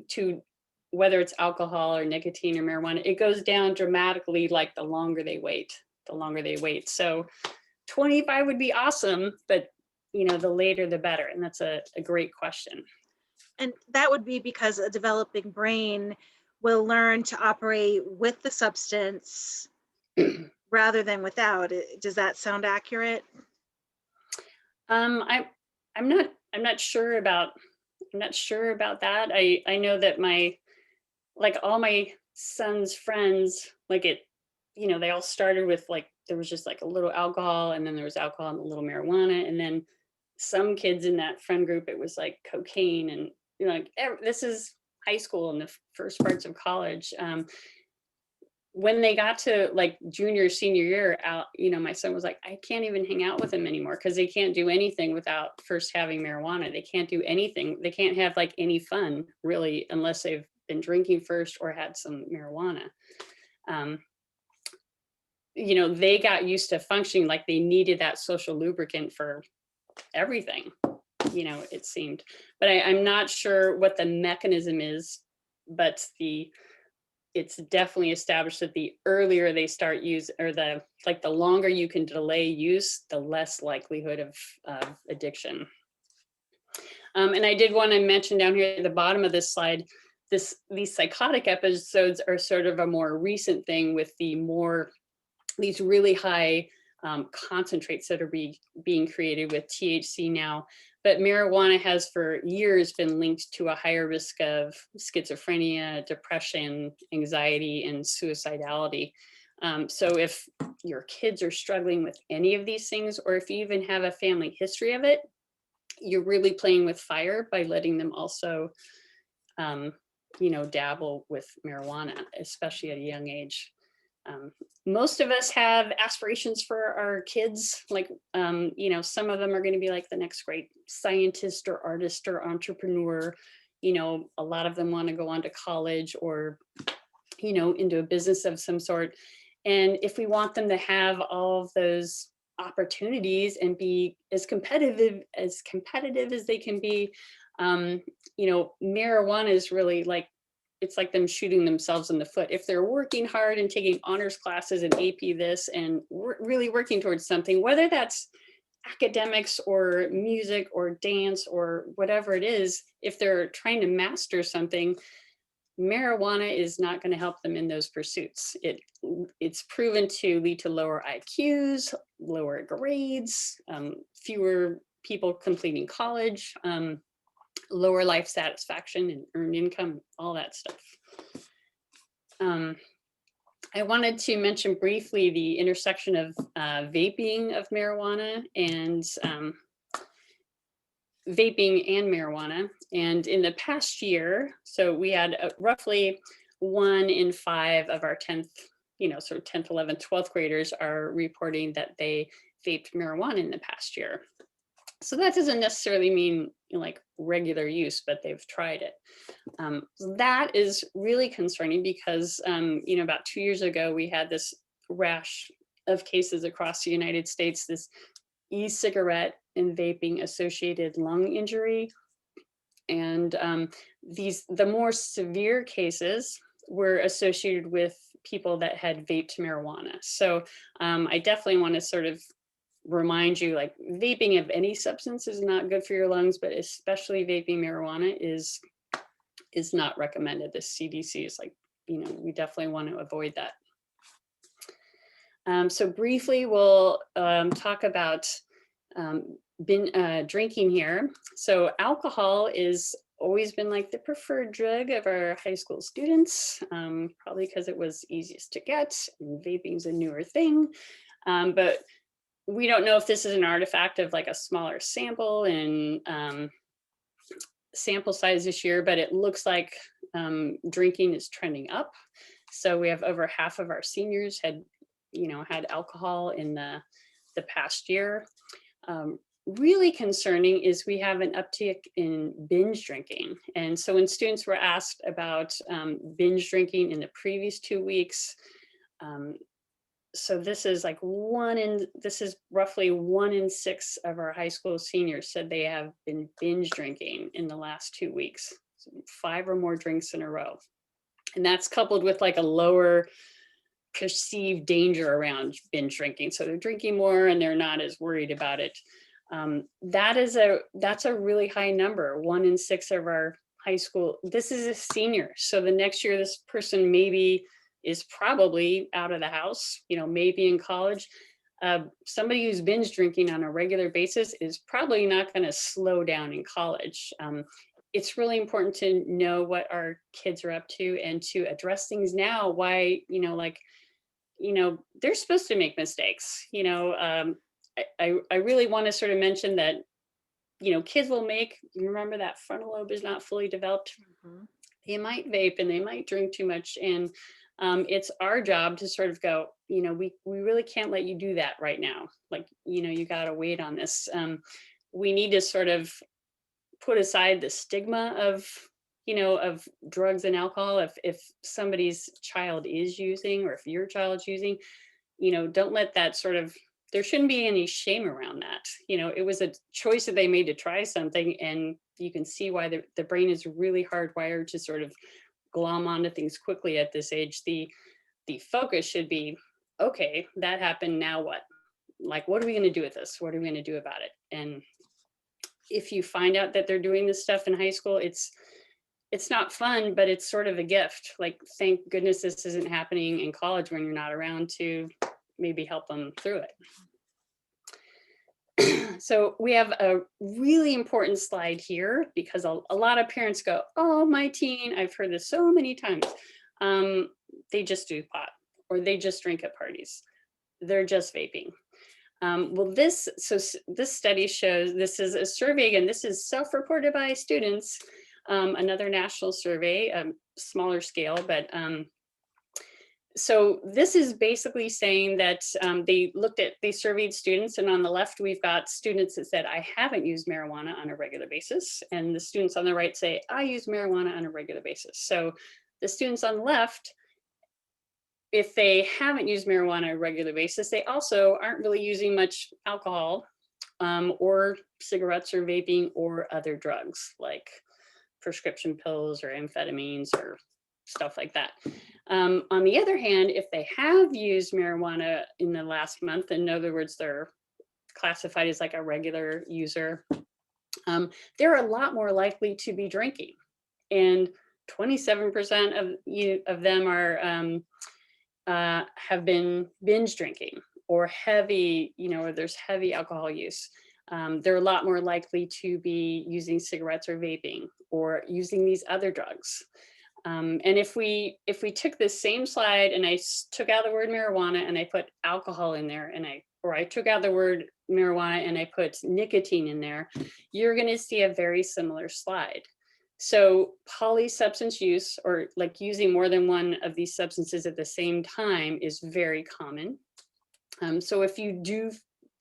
to whether it's alcohol or nicotine or marijuana, it goes down dramatically like the longer they wait. So 25 would be awesome, but the later the better. And that's a great question. And that would be because a developing brain will learn to operate with the substance rather than without it. Does that sound accurate? I'm not sure about that. I know that all my son's friends, they all started with there was just a little alcohol, and then there was alcohol and a little marijuana, and then some kids in that friend group, it was cocaine, and this is high school and the first parts of college. When they got to junior, senior year out, my son was like, I can't even hang out with them anymore because they can't do anything without first having marijuana. They can't do anything. They can't have any fun really unless they've been drinking first or had some marijuana. They got used to functioning like they needed that social lubricant for everything, it seemed. But I'm not sure what the mechanism is, but it's definitely established that the earlier they start use, or the longer you can delay use, the less likelihood of addiction. And I did want to mention down here at the bottom of this slide, these psychotic episodes are sort of a more recent thing with these really high concentrates that are being created with THC now. But marijuana has for years been linked to a higher risk of schizophrenia, depression, anxiety, and suicidality. So if your kids are struggling with any of these things, or if you even have a family history of it, you're really playing with fire by letting them also, dabble with marijuana, especially at a young age. Most of us have aspirations for our kids. Some of them are going to be the next great scientist or artist or entrepreneur. A lot of them want to go on to college or, into a business of some sort. And if we want them to have all of those opportunities and be as competitive as they can be, marijuana is really it's like them shooting themselves in the foot. If they're working hard and taking honors classes and AP this and really working towards something, whether that's academics or music or dance or whatever it is, if they're trying to master something, marijuana is not going to help them in those pursuits. It's proven to lead to lower IQs, lower grades, fewer people completing college, lower life satisfaction and earned income, all that stuff. I wanted to mention briefly the intersection of vaping of marijuana and marijuana. And in the past year, so we had roughly 1 in 5 of our 10th, sort of 10th, 11th, 12th graders are reporting that they vaped marijuana in the past year. So that doesn't necessarily mean like regular use, but they've tried it. So that is really concerning because, about 2 years ago, we had this rash of cases across the United States, this e-cigarette and vaping associated lung injury. And the more severe cases were associated with people that had vaped marijuana. So I definitely want to sort of remind you, like, vaping of any substance is not good for your lungs, but especially vaping marijuana is not recommended. The CDC is like, we definitely want to avoid that. So briefly, we'll talk about drinking here. So alcohol is always been like the preferred drug of our high school students, probably because it was easiest to get, and vaping is a newer thing. But we don't know if this is an artifact of like a smaller sample and sample size this year, but it looks like drinking is trending up. So we have over half of our seniors had alcohol in the past year. Really concerning is we have an uptick in binge drinking. And so when students were asked about binge drinking in the previous 2 weeks, so this is roughly 1 in 6 of our high school seniors said they have been binge drinking in the last 2 weeks, so 5 or more drinks in a row. And that's coupled with like a lower perceived danger around binge drinking. So they're drinking more and they're not as worried about it. That's a really high number. 1 in 6 of our high school, this is a senior. So the next year, this person maybe is probably out of the house, maybe in college. Somebody who's binge drinking on a regular basis is probably not going to slow down in college. It's really important to know what our kids are up to and to address things now. Why, they're supposed to make mistakes. I really want to sort of mention that, kids will remember that frontal lobe is not fully developed. Mm-hmm. They might vape and they might drink too much. And it's our job to sort of go, we really can't let you do that right now. Like, you got to wait on this. We need to sort of put aside the stigma of drugs and alcohol. If somebody's child is using, or if your child's using, don't let that sort of, there shouldn't be any shame around that. It was a choice that they made to try something, and you can see why the brain is really hardwired to sort of glom onto things quickly at this age. The focus should be, okay, that happened, now what? Like, what are we going to do with this? What are we going to do about it? And if you find out that they're doing this stuff in high school, it's not fun, but it's sort of a gift. Like, thank goodness this isn't happening in college when you're not around to maybe help them through it. So we have a really important slide here because a lot of parents go, oh, my teen, I've heard this so many times. They just do pot, or they just drink at parties. They're just vaping. Well, this study shows, this is a survey, again, this is self-reported by students, another national survey, smaller scale, but so this is basically saying that they surveyed students, and on the left, we've got students that said, I haven't used marijuana on a regular basis. And the students on the right say, I use marijuana on a regular basis. So the students on the left, if they haven't used marijuana on a regular basis, they also aren't really using much alcohol or cigarettes or vaping or other drugs like prescription pills or amphetamines or stuff like that. On the other hand, if they have used marijuana in the last month, in other words, they're classified as like a regular user, they're a lot more likely to be drinking. And 27% of them are have been binge drinking or heavy, or there's heavy alcohol use. they're a lot more likely to be using cigarettes or vaping or using these other drugs. And if we took this same slide and I took out the word marijuana and I put alcohol in there, and I took out the word marijuana and I put nicotine in there, you're going to see a very similar slide. So polysubstance use, or like using more than one of these substances at the same time, is very common. So if you do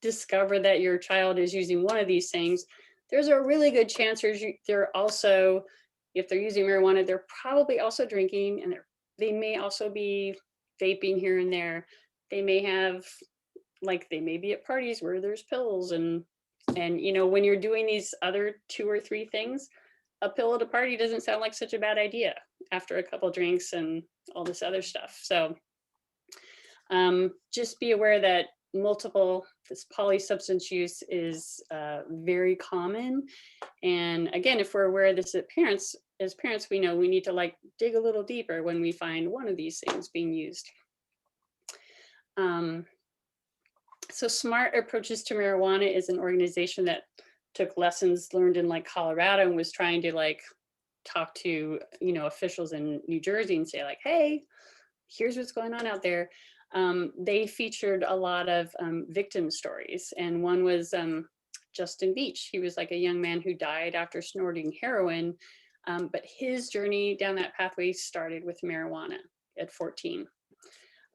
discover that your child is using one of these things, there's a really good chance they're also, if they're using marijuana, they're probably also drinking, and they may also be vaping here and there. They may have, like, they may be at parties where there's pills, and you know, when you're doing these other 2 or 3 things, a pill at a party doesn't sound like such a bad idea after a couple drinks and all this other stuff. So just be aware that this polysubstance use is very common. And again, if we're aware of this as parents, we know we need to like dig a little deeper when we find one of these things being used. So Smart Approaches to Marijuana is an organization that took lessons learned in like Colorado and was trying to like talk to, you know, officials in New Jersey and say like, hey, here's what's going on out there. They featured a lot of victim stories, and one was Justin Beach. He was like a young man who died after snorting heroin, but his journey down that pathway started with marijuana at 14.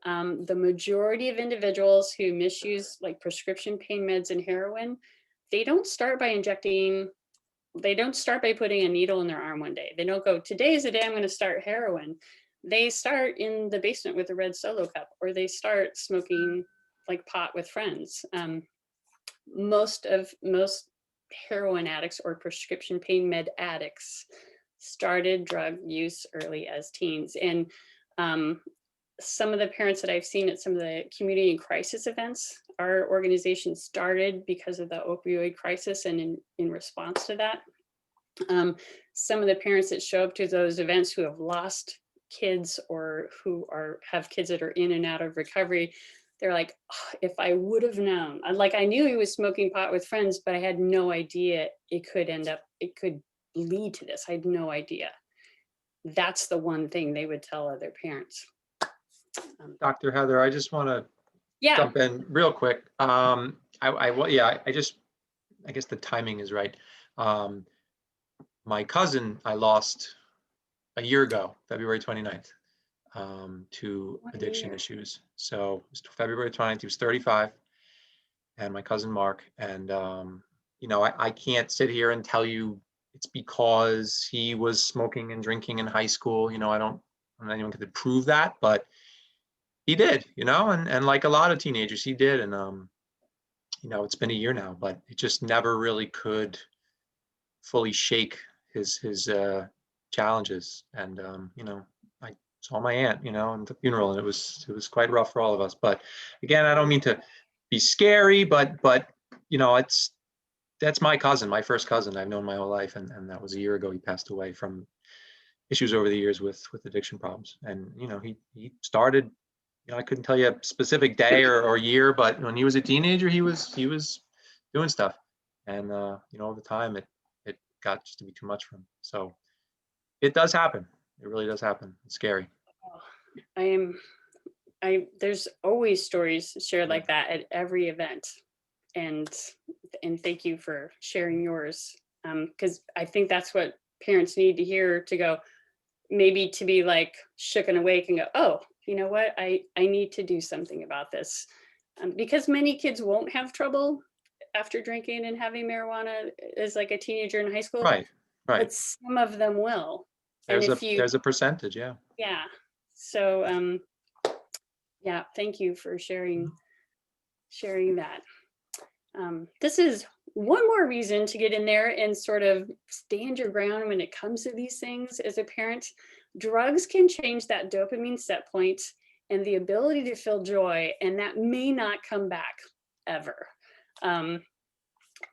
The majority of individuals who misuse like prescription pain meds and heroin, they don't start by putting a needle in their arm one day. They don't go, today is the day I'm going to start heroin. They start in the basement with a red Solo cup, or they start smoking like pot with friends. Most heroin addicts or prescription pain med addicts started drug use early as teens. And some of the parents that I've seen at some of the community and crisis events, our organization started because of the opioid crisis and in response to that. Some of the parents that show up to those events who have lost kids or who have kids that are in and out of recovery, they're like, oh, if I would have known, I knew he was smoking pot with friends, but I had no idea it could lead to this. I had no idea. That's the one thing they would tell other parents. Dr. Heather, I just want to jump in real quick. I guess the timing is right. My cousin, I lost a year ago, February 29th, to addiction issues. So it was February 29th, he was 35, and my cousin Mark. And, you know, I can't sit here and tell you it's because he was smoking and drinking in high school. You know, I'm not even going to prove that, but he did, you know, and like a lot of teenagers, he did. And, you know, it's been a year now, but it just never really could fully shake his challenges. And, you know, I saw my aunt, you know, in the funeral, and it was quite rough for all of us. But again, I don't mean to be scary, but, you know, that's my cousin, my first cousin I've known my whole life. And that was a year ago. He passed away from issues over the years with addiction problems. And, you know, he started, you know, I couldn't tell you a specific day or year, but when he was a teenager, he was doing stuff. And, you know, all the time it got just to be too much for him. So it does happen. It really does happen. It's scary. There's always stories shared like that at every event. And thank you for sharing yours. Because I think that's what parents need to hear, to go, maybe to be like shook and awake and go, oh, you know what, I need to do something about this. Because many kids won't have trouble after drinking and having marijuana as like a teenager in high school. Right. But some of them will. There's a percentage, yeah. Yeah. So yeah, thank you for sharing that. This is one more reason to get in there and sort of stand your ground when it comes to these things as a parent. Drugs can change that dopamine set point and the ability to feel joy, and that may not come back ever.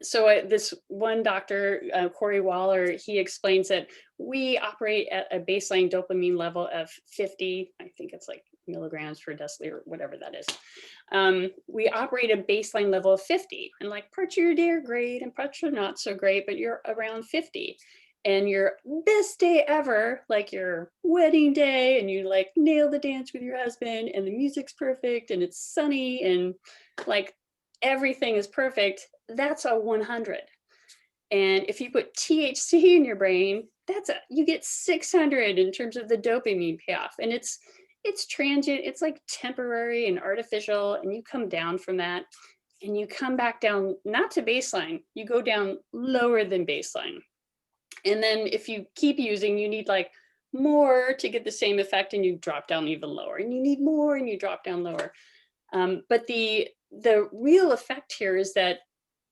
this one doctor, Corey Waller, he explains that we operate at a baseline dopamine level of 50, I think it's like milligrams per deciliter, whatever that is. We operate a baseline level of 50, and like parts of your day are great and parts are not so great, but you're around 50. And your best day ever, like your wedding day, and you like nail the dance with your husband and the music's perfect and it's sunny and like everything is perfect, that's a 100. And if you put THC in your brain, you get 600 in terms of the dopamine payoff. And it's transient, it's like temporary and artificial, and you come down from that and you come back down, not to baseline, you go down lower than baseline. And then if you keep using, you need like more to get the same effect, and you drop down even lower, and you need more and you drop down lower. But the real effect here is that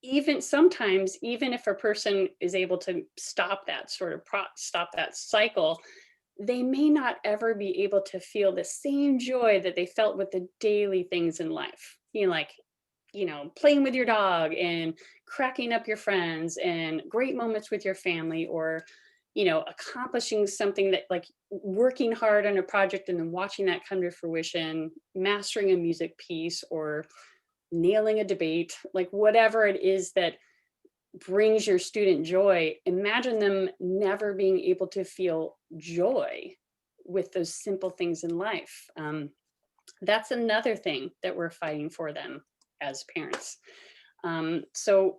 even sometimes, even if a person is able to stop that stop that cycle, they may not ever be able to feel the same joy that they felt with the daily things in life. Like, playing with your dog and cracking up your friends and great moments with your family, or, accomplishing something that, like, working hard on a project and then watching that come to fruition, mastering a music piece or nailing a debate, like whatever it is that brings your student joy. Imagine them never being able to feel joy with those simple things in life. That's another thing that we're fighting for them as parents. So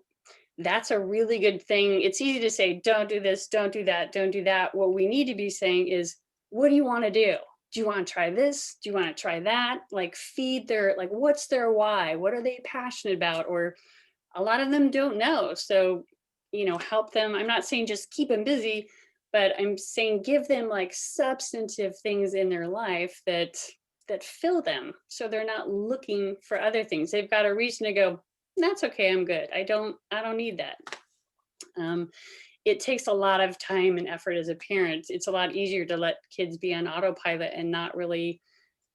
that's a really good thing. It's easy to say, don't do this, don't do that, don't do that. What we need to be saying is, what do you want to do? Do you want to try this? Do you want to try that? Like, feed their, like, what's their why? What are they passionate about? Or a lot of them don't know. So, help them. I'm not saying just keep them busy, but I'm saying give them like substantive things in their life that fill them, so they're not looking for other things. They've got a reason to go, that's okay, I'm good. I don't need that. It takes a lot of time and effort as a parent. It's a lot easier to let kids be on autopilot and not really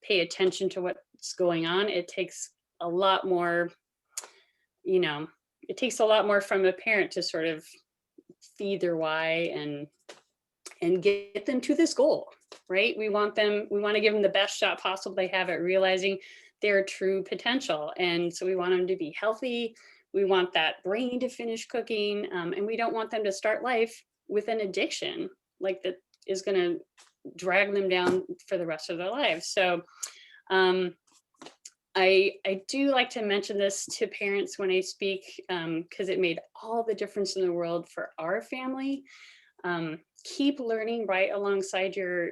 pay attention to what's going on. It takes a lot more, it takes a lot more from a parent to sort of feed their why and get them to this goal, right? We want to give them the best shot possible they have at realizing their true potential. And so we want them to be healthy. We want that brain to finish cooking. And we don't want them to start life with an addiction, like that is going to drag them down for the rest of their lives. So I do like to mention this to parents when I speak, because it made all the difference in the world for our family. Keep learning right alongside your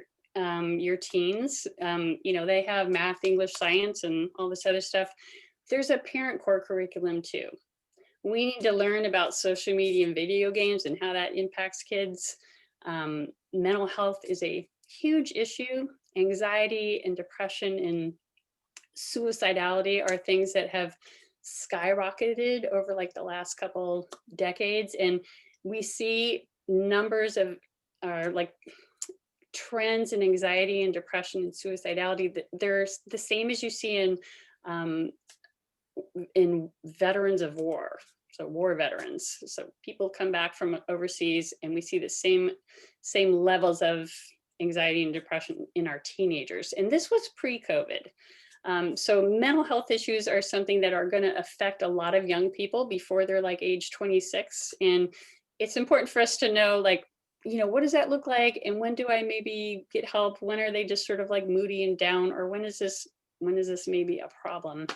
teens. They have math, English, science, and all this other stuff. There's a parent core curriculum too. We need to learn about social media and video games and how that impacts kids. Mental health is a huge issue. Anxiety and depression and suicidality are things that have skyrocketed over like the last couple decades. And we see numbers of like trends in anxiety and depression and suicidality that they're the same as you see in veterans of war. So war veterans. So people come back from overseas, and we see the same levels of anxiety and depression in our teenagers. And this was pre-COVID. So mental health issues are something that are going to affect a lot of young people before they're like age 26. And it's important for us to know, like, what does that look like? And when do I maybe get help? When are they just sort of like moody and down? Or when is this maybe a problem?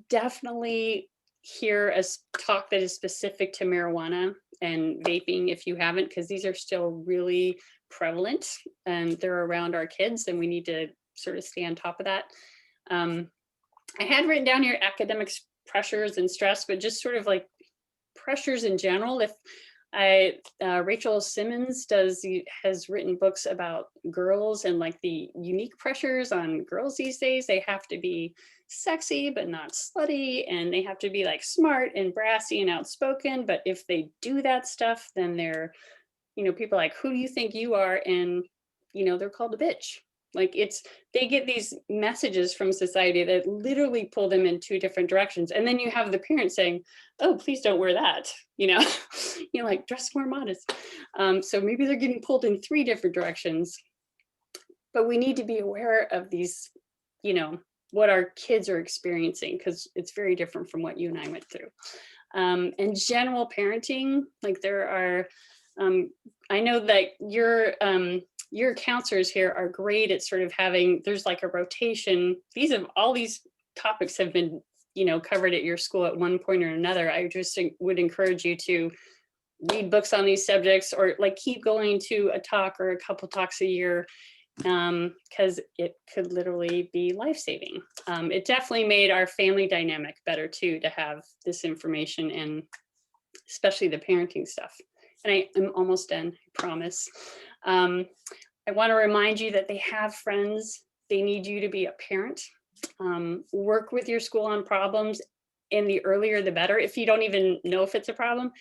Definitely hear a talk that is specific to marijuana and vaping if you haven't, because these are still really prevalent and they're around our kids, and we need to sort of stay on top of that. I had written down here academic pressures and stress, but just sort of like pressures in general. If Rachel Simmons has written books about girls and like the unique pressures on girls these days. They have to be sexy but not slutty, and they have to be like smart and brassy and outspoken. But if they do that stuff, then they're, people are like, who do you think you are? And they're called a bitch. Like they get these messages from society that literally pull them in 2 different directions. And then you have the parents saying, oh, please don't wear that. Like dress more modest. So maybe they're getting pulled in 3 different directions. But we need to be aware of these, what our kids are experiencing, because it's very different from what you and I went through. And general parenting, like there are, I know that your counselors here are great at sort of there's like a rotation. All these topics have been, covered at your school at one point or another. I just would encourage you to read books on these subjects, or like keep going to a talk or a couple talks a year, because it could literally be life-saving. It definitely made our family dynamic better too, to have this information, and especially the parenting stuff. And I'm almost done, I promise. I want to remind you that they have friends. They need you to be a parent. Work with your school on problems, and the earlier the better. If you don't even know if it's a problem,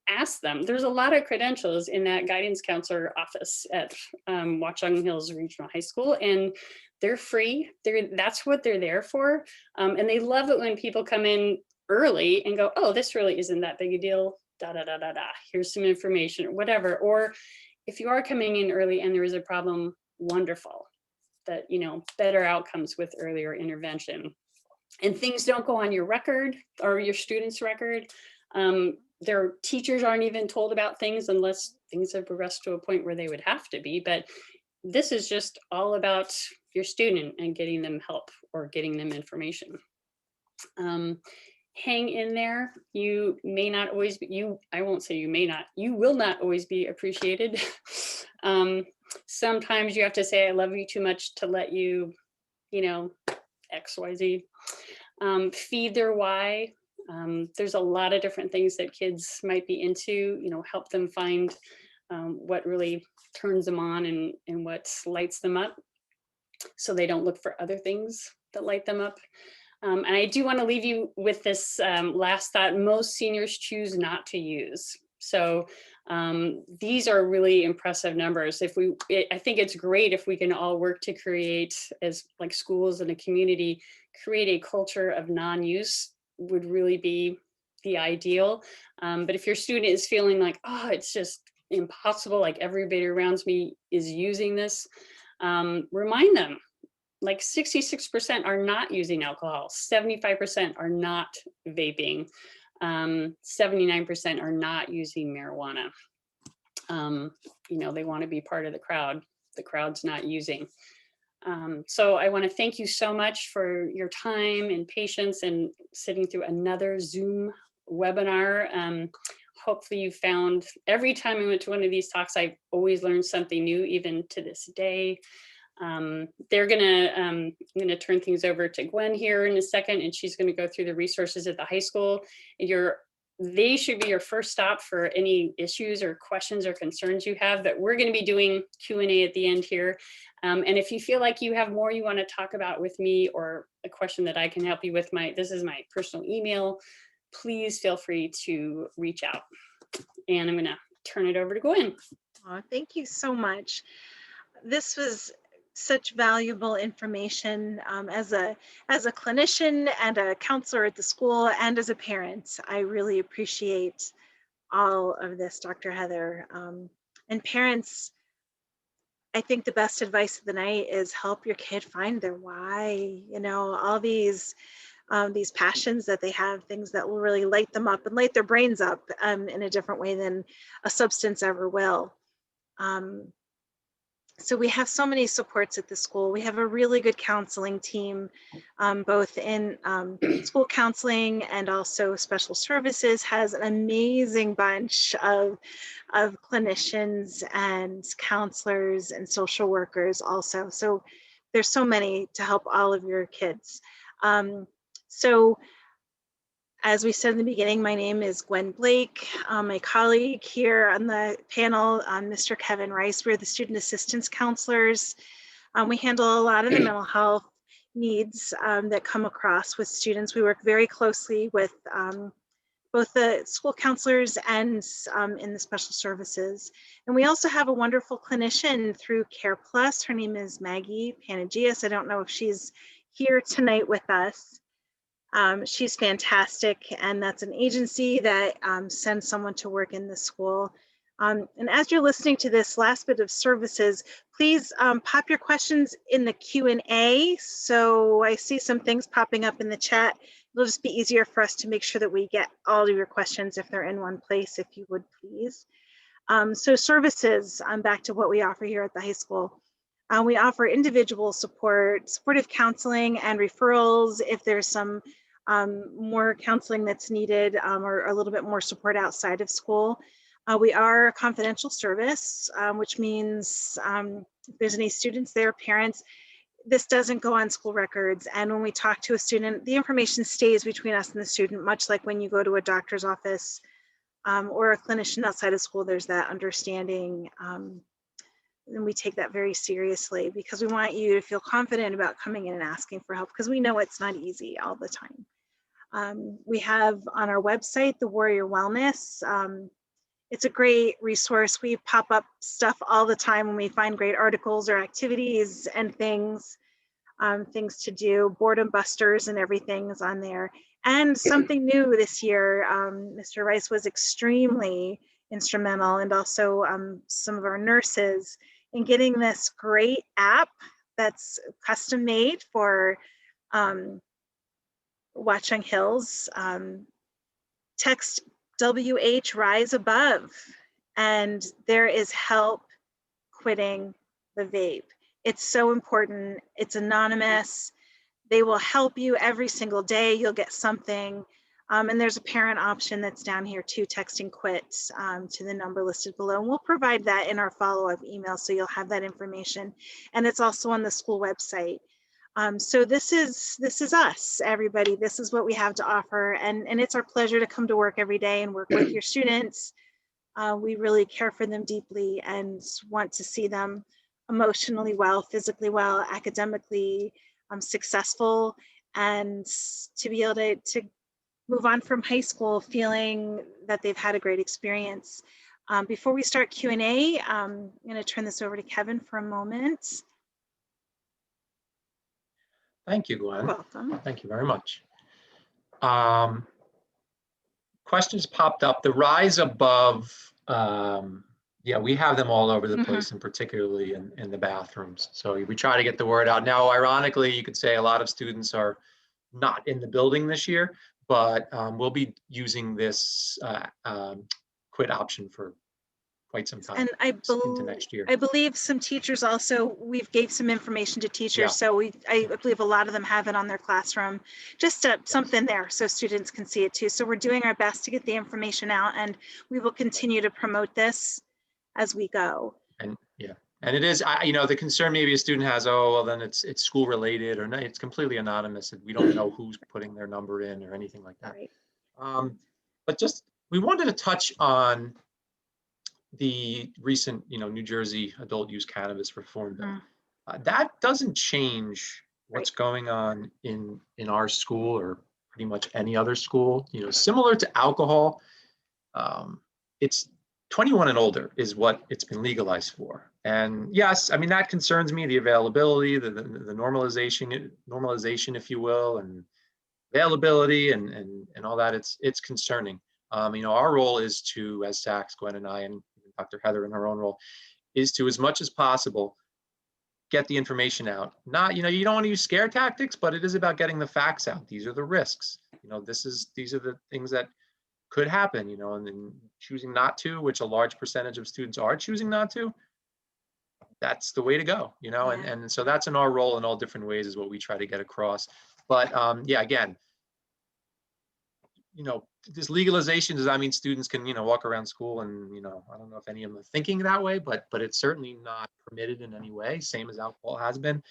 ask them. There's a lot of credentials in that guidance counselor office at Watchung Hills Regional High School, and they're free. That's what they're there for. And they love it when people come in early and go, oh, this really isn't that big a deal. Da, da, da, da, da. Here's some information or whatever. Or if you are coming in early and there is a problem, wonderful. That, better outcomes with earlier intervention. And things don't go on your record or your student's record. Their teachers aren't even told about things unless things have progressed to a point where they would have to be. But this is just all about your student and getting them help or getting them information. Hang in there. You may not always be, I won't say you may not, you will not always be appreciated. Sometimes you have to say, I love you too much to let you, XYZ. Feed their why. There's a lot of different things that kids might be into, help them find what really turns them on and what lights them up, so they don't look for other things that light them up. And I do want to leave you with this last thought. Most seniors choose not to use. So these are really impressive numbers. I think it's great if we can all work to create, as like schools and a community, create a culture of non-use would really be the ideal. But if your student is feeling like, oh, it's just impossible, like everybody around me is using this, remind them, like 66% are not using alcohol, 75% are not vaping, 79% are not using marijuana. They want to be part of the crowd. The crowd's not using. So I want to thank you so much for your time and patience and sitting through another Zoom webinar. Hopefully you found, every time I went to one of these talks, I always learned something new, even to this day. I'm gonna turn things over to Gwen here in a second, and she's gonna go through the resources at the high school. They should be your first stop for any issues or questions or concerns you have, but we're gonna be doing Q&A at the end here. And if you feel like you have more you wanna talk about with me, or a question that I can help you with, this is my personal email, please feel free to reach out. And I'm gonna turn it over to Gwen. Oh, thank you so much. This was such valuable information as a clinician and a counselor at the school, and as a parent. I really appreciate all of this, Dr. Heather. And parents, I think the best advice of the night is help your kid find their why. All these passions that they have, things that will really light them up and light their brains up in a different way than a substance ever will. So we have so many supports at the school. We have a really good counseling team, both in school counseling and also special services has an amazing bunch of clinicians and counselors and social workers also. So there's so many to help all of your kids. So as we said in the beginning, my name is Gwen Blake. My colleague here on the panel, Mr. Kevin Rice, we're the student assistance counselors. We handle a lot of the mental health needs that come across with students. We work very closely with both the school counselors and in the special services. And we also have a wonderful clinician through Care Plus. Her name is Maggie Panagias. I don't know if she's here tonight with us. She's fantastic, and that's an agency that sends someone to work in the school. And as you're listening to this last bit of services, please pop your questions in the Q&A. So I see some things popping up in the chat. It'll just be easier for us to make sure that we get all of your questions if they're in one place, if you would please. So services, back to what we offer here at the high school. We offer individual support, supportive counseling, and referrals if there's some more counseling that's needed, or a little bit more support outside of school. We are a confidential service, which means if there's any students there, parents, this doesn't go on school records. And when we talk to a student, the information stays between us and the student, much like when you go to a doctor's office or a clinician outside of school, there's that understanding. And we take that very seriously because we want you to feel confident about coming in and asking for help, because we know it's not easy all the time. We have on our website, the Warrior Wellness. It's a great resource. We pop up stuff all the time when we find great articles or activities and things to do, boredom busters and everything is on there. And something new this year, Mr. Rice was extremely instrumental, and also some of our nurses, in getting this great app that's custom made for Watchung Hills. Text WH Rise Above, and there is help quitting the vape. It's so important. It's anonymous. They will help you every single day. You'll get something. And there's a parent option that's down here too, texting quit to the number listed below. And we'll provide that in our follow-up email, so you'll have that information. And it's also on the school website. So this is us, everybody. This is what we have to offer. And it's our pleasure to come to work every day and work with your students. We really care for them deeply and want to see them emotionally well, physically well, academically successful, and to be able to move on from high school feeling that they've had a great experience. Before we start Q&A, I'm going to turn this over to Kevin for a moment. Thank you, Gwen. You're welcome. Thank you very much. Questions popped up. The Rise Above, yeah, we have them all over the place, and particularly in the bathrooms. So we try to get the word out. Now, ironically, you could say a lot of students are not in the building this year, but we'll be using this quit option for quite some time, and into next year. I believe some teachers also, we've gave some information to teachers. Yeah. So I believe a lot of them have it on their classroom, just something there so students can see it too. So we're doing our best to get the information out, and we will continue to promote this as we go. And yeah, and it is, you know, the concern maybe a student has, oh, well, then it's school related, or no, it's completely anonymous. We don't know who's putting their number in or anything like that. Right. But just, we wanted to touch on the recent, New Jersey adult use cannabis reform bill. That doesn't change what's going on in our school, or pretty much any other school. Similar to alcohol, it's 21 and older is what it's been legalized for. And yes, I mean, that concerns me, the availability, the normalization, if you will, and availability and all that. It's concerning. Our role is to, as SACS, Gwen and I, and Dr. Heather in her own role, is to, as much as possible, get the information out. Not, you don't want to use scare tactics, but it is about getting the facts out. These are the risks. These are the things that could happen, and then choosing not to, which a large percentage of students are choosing not to, that's the way to go, Yeah. and so that's in our role in all different ways is what we try to get across. But yeah, again, this legalization, does that mean students can, walk around school and, I don't know if any of them are thinking that way, but it's certainly not permitted in any way, same as alcohol has been.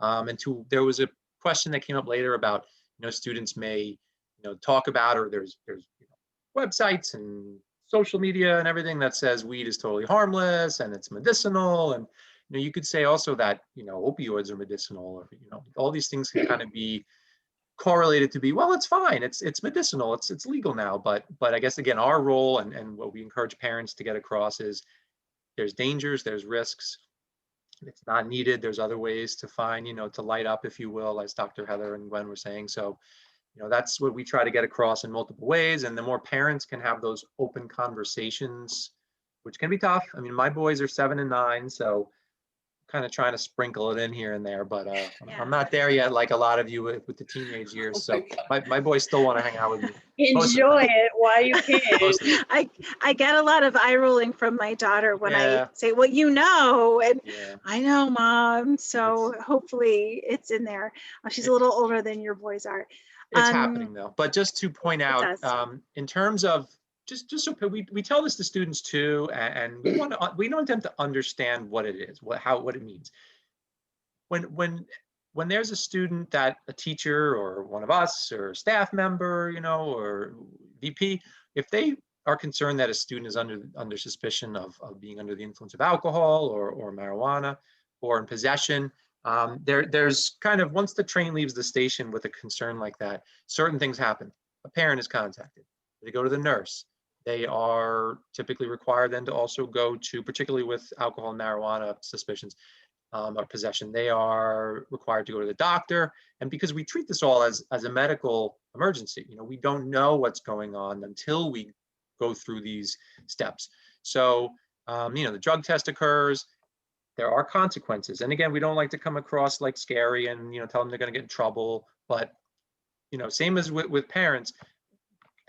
There was a question that came up later about, students may, talk about, or there's websites and social media and everything that says weed is totally harmless and it's medicinal. And, you could say also that, opioids are medicinal, or, all these things can kind of be correlated to be, well, it's fine, it's medicinal, it's legal now. But I guess again, our role and what we encourage parents to get across is there's dangers, there's risks. It's not needed. There's other ways to find, to light up, if you will, as Dr. Heather and Gwen were saying. So, that's what we try to get across in multiple ways. And the more parents can have those open conversations, which can be tough. I mean, my boys are 7 and 9, so kind of trying to sprinkle it in here and there, but I'm not there yet, like a lot of you with the teenage years. So my boys still want to hang out with me. Enjoy it while you can. I get a lot of eye rolling from my daughter when Yeah. I say, well, and Yeah. I know, Mom. So hopefully it's in there. She's a little older than your boys are. It's happening though. But just to point out, does. in terms of just so we tell this to students too, and we want them to understand what it is, what it means. When there's a student that a teacher or one of us or a staff member, or VP, if they are concerned that a student is under suspicion of being under the influence of alcohol or marijuana or in possession, there's kind of, once the train leaves the station with a concern like that, certain things happen. A parent is contacted. They go to the nurse. They are typically required then to also go to, particularly with alcohol and marijuana suspicions or possession, they are required to go to the doctor. And because we treat this all as a medical emergency, we don't know what's going on until we go through these steps. So, the drug test occurs. There are consequences. And again, we don't like to come across like scary and, tell them they're going to get in trouble. But, same as with parents,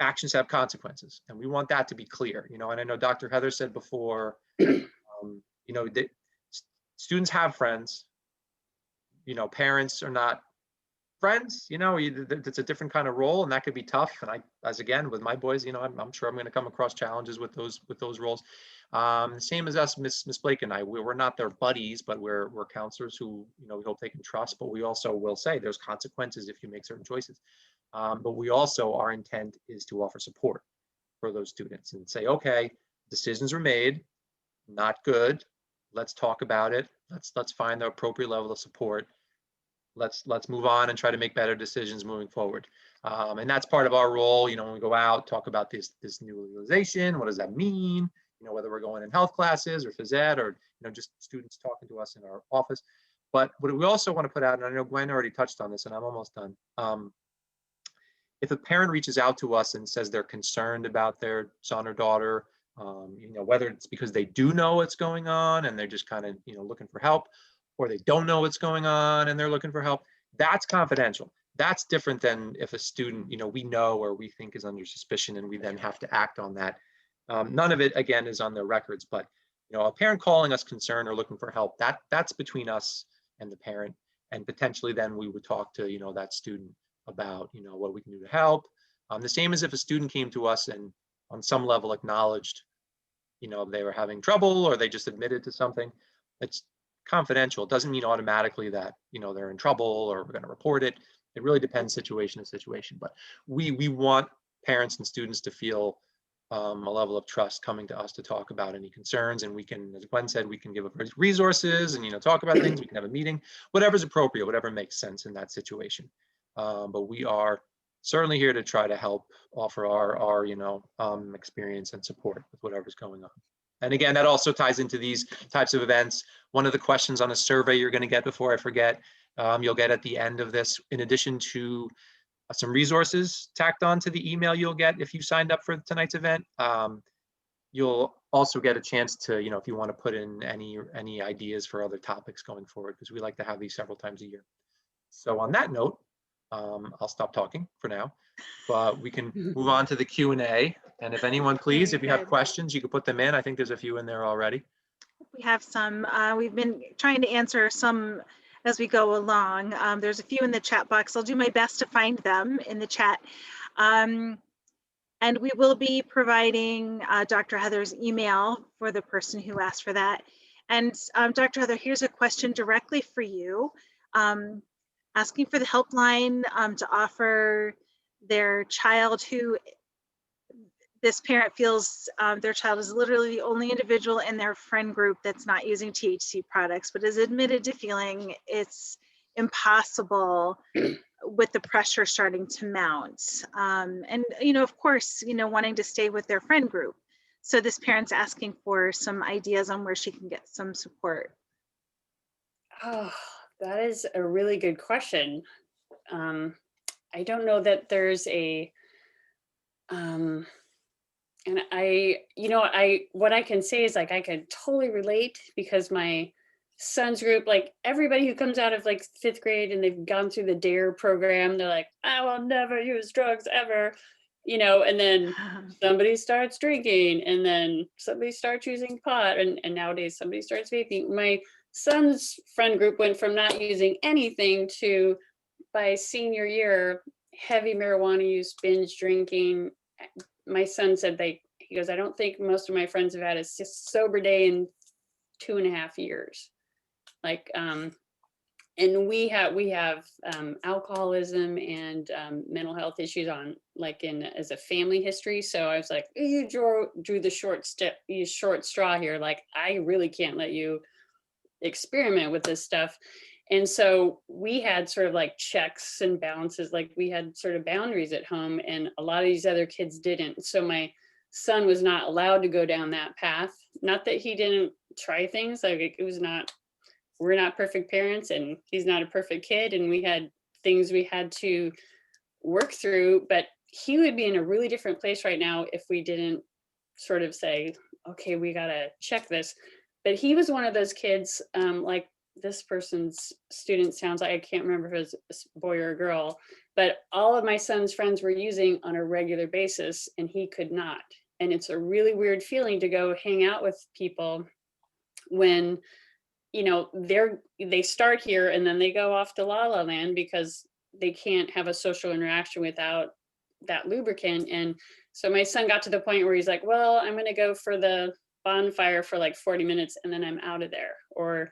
actions have consequences. And we want that to be clear, and I know Dr. Heather said before, students have friends, parents are not friends, it's a different kind of role, and that could be tough. And as again, with my boys, I'm sure I'm going to come across challenges with those roles. Same as us, Miss Blake and I, we're not their buddies, but we're counselors who, we hope they can trust, but we also will say there's consequences if you make certain choices. But we also, our intent is to offer support for those students and say, okay, decisions were made, not good. Let's talk about it. Let's find the appropriate level of support. Let's move on and try to make better decisions moving forward. And that's part of our role. When we go out, talk about this new legalization. What does that mean? Whether we're going in health classes or phys ed or just students talking to us in our office. But what we also want to put out, and I know Gwen already touched on this, and I'm almost done. If a parent reaches out to us and says they're concerned about their son or daughter, whether it's because they do know what's going on and they're just kind of, looking for help, or they don't know what's going on and they're looking for help, that's confidential. That's different than if a student, we know or we think is under suspicion and we then have to act on that. None of it, again, is on their records, but, a parent calling us concerned or looking for help, that's between us and the parent. And potentially then we would talk to, that student about, what we can do to help. The same as if a student came to us and on some level acknowledged, they were having trouble or they just admitted to something. It's confidential. It doesn't mean automatically that, they're in trouble or we're going to report it. It really depends situation to situation. But we want parents and students to feel a level of trust coming to us to talk about any concerns. And we can, as Gwen said, we can give resources and, talk about things. We can have a meeting, whatever's appropriate, whatever makes sense in that situation. But we are certainly here to try to help offer our experience and support with whatever's going on. And again, that also ties into these types of events. One of the questions on a survey you're going to get, before I forget, you'll get at the end of this, in addition to some resources tacked on to the email you'll get if you signed up for tonight's event. You'll also get a chance to, if you want to put in any ideas for other topics going forward, because we like to have these several times a year. So on that note, I'll stop talking for now, but we can move on to the Q&A. And if anyone, please, if you have questions, you can put them in. I think there's a few in there already. We have some. We've been trying to answer some as we go along. There's a few in the chat box. I'll do my best to find them in the chat. And we will be providing Dr. Heather's email for the person who asked for that. And Dr. Heather, here's a question directly for you. Asking for the helpline to offer their child who this parent feels their child is literally the only individual in their friend group that's not using THC products, but is admitted to feeling it's impossible with the pressure starting to mount. And, of course, wanting to stay with their friend group. So this parent's asking for some ideas on where she can get some support. Oh, that is a really good question. I don't know that there's a, and what I can say is like, I could totally relate because my son's group, like everybody who comes out of like 5th grade and they've gone through the DARE program, they're like, I will never use drugs ever, and then somebody starts drinking and then somebody starts using pot and nowadays somebody starts vaping. My son's friend group went from not using anything to, by senior year, heavy marijuana use, binge drinking. My son said he goes, I don't think most of my friends have had a sober day in 2.5 years. Like, and we have alcoholism and mental health issues on like as a family history. So I was like, you drew the short straw here. Like, I really can't let you experiment with this stuff. And so we had sort of like checks and balances, like we had sort of boundaries at home, and a lot of these other kids didn't. So my son was not allowed to go down that path. Not that he didn't try things, like it was not, we're not perfect parents and he's not a perfect kid, and we had things we had to work through, but he would be in a really different place right now if we didn't sort of say, okay, we gotta check this. But he was one of those kids, like this person's student sounds like, I can't remember if it was a boy or a girl, but all of my son's friends were using on a regular basis and he could not. And it's a really weird feeling to go hang out with people when, they start here and then they go off to La La Land because they can't have a social interaction without that lubricant. And so my son got to the point where he's like, well, I'm going to go for the bonfire for like 40 minutes and then I'm out of there. Or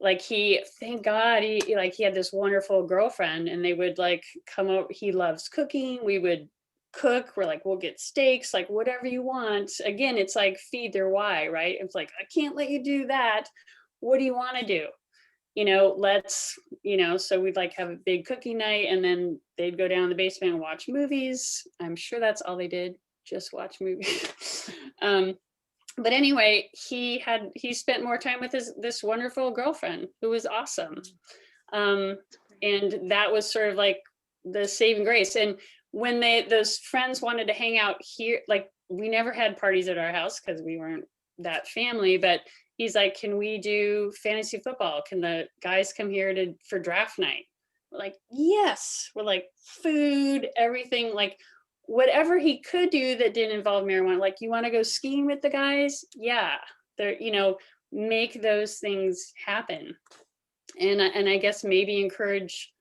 like thank God he had this wonderful girlfriend and they would like come over. He loves cooking. We would cook. We're like, we'll get steaks, like whatever you want. Again, it's like feed their why, right? It's like, I can't let you do that. What do you want to do? So we'd like have a big cookie night and then they'd go down in the basement and watch movies. I'm sure that's all they did, just watch movies. But anyway, he spent more time with this wonderful girlfriend who was awesome. And that was sort of like the saving grace. And when those friends wanted to hang out here, like we never had parties at our house because we weren't that family, but he's like, can we do fantasy football? Can the guys come here for draft night? We're like, yes. We're like, food, everything, like whatever he could do that didn't involve marijuana. Like, you want to go skiing with the guys? Yeah. They're, make those things happen. And I guess maybe encourage,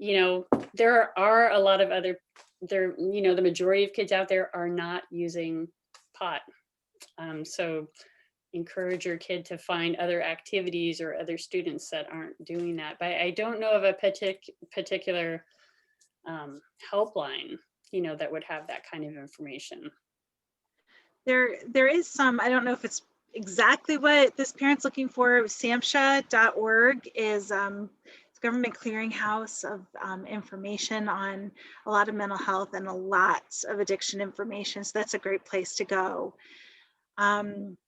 there are a lot of the majority of kids out there are not using pot. So encourage your kid to find other activities or other students that aren't doing that. But I don't know of a particular helpline, that would have that kind of information. There is some, I don't know if it's exactly what this parent's looking for. SAMHSA.org is it's government clearinghouse of information on a lot of mental health and a lot of addiction information. So that's a great place to go. I'm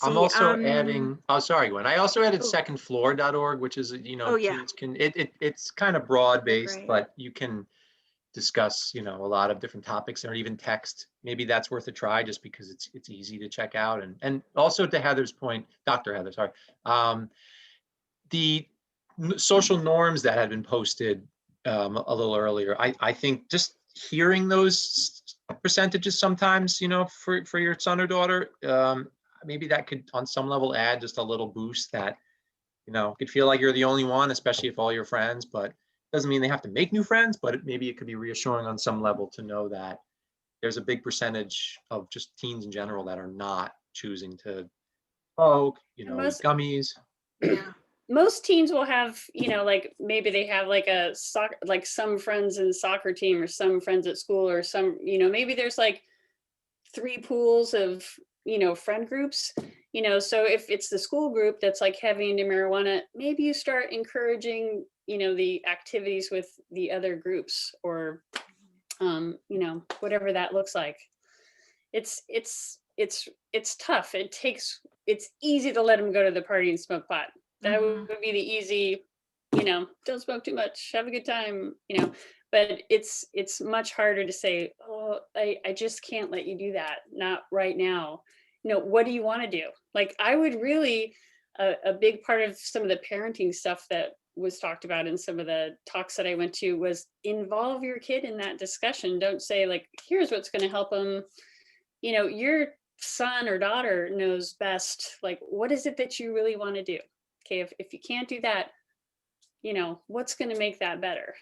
also adding, oh, sorry, Gwen. I also added secondfloor.org, which is, kids can, it's kind of broad based, but you can discuss, a lot of different topics or even text. Maybe that's worth a try just because it's easy to check out. And also to Heather's point, Dr. Heather, sorry, the social norms that had been posted a little earlier, I think just hearing those percentages sometimes, for your son or daughter, maybe that could on some level add just a little boost that, could feel like you're the only one, especially if all your friends, but doesn't mean they have to make new friends, but maybe it could be reassuring on some level to know that there's a big percentage of just teens in general that are not choosing to smoke, eat gummies. Yeah. Most teens will have, like maybe they have like a soccer, like some friends in the soccer team or some friends at school or some, maybe there's like 3 pools of friend groups, so if it's the school group that's like heavy into marijuana, maybe you start encouraging, the activities with the other groups, or, whatever that looks like. It's tough. It's easy to let them go to the party and smoke pot. That would be the easy, don't smoke too much, have a good time, but it's much harder to say, oh, I just can't let you do that, not right now. What do you want to do? Like, I would really, a big part of some of the parenting stuff that was talked about in some of the talks that I went to was involve your kid in that discussion. Don't say like, here's what's going to help them. Your son or daughter knows best, like, what is it that you really want to do? Okay, if you can't do that, what's going to make that better?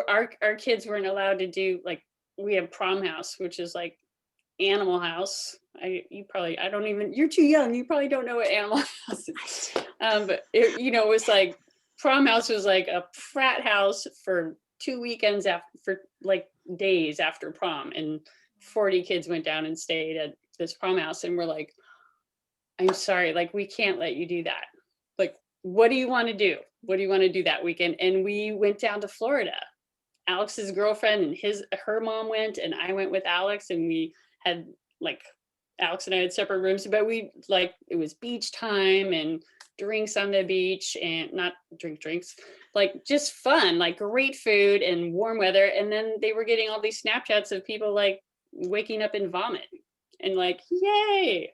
Our kids weren't allowed to do, like, we have prom house, which is like Animal House. You're too young, you probably don't know what Animal House is. But it was like, prom house was like a frat house for 2 weekends for like days after prom, and 40 kids went down and stayed at this prom house, and we're like, I'm sorry, like, we can't let you do that. Like, what do you want to do? What do you want to do that weekend? And we went down to Florida. Alex's girlfriend and her mom went, and I went with Alex, and we had, like, Alex and I had separate rooms, but it was beach time and drinks on the beach, and not drinks, like, just fun, like great food and warm weather. And then they were getting all these Snapchats of people like waking up in vomit, and like, yay,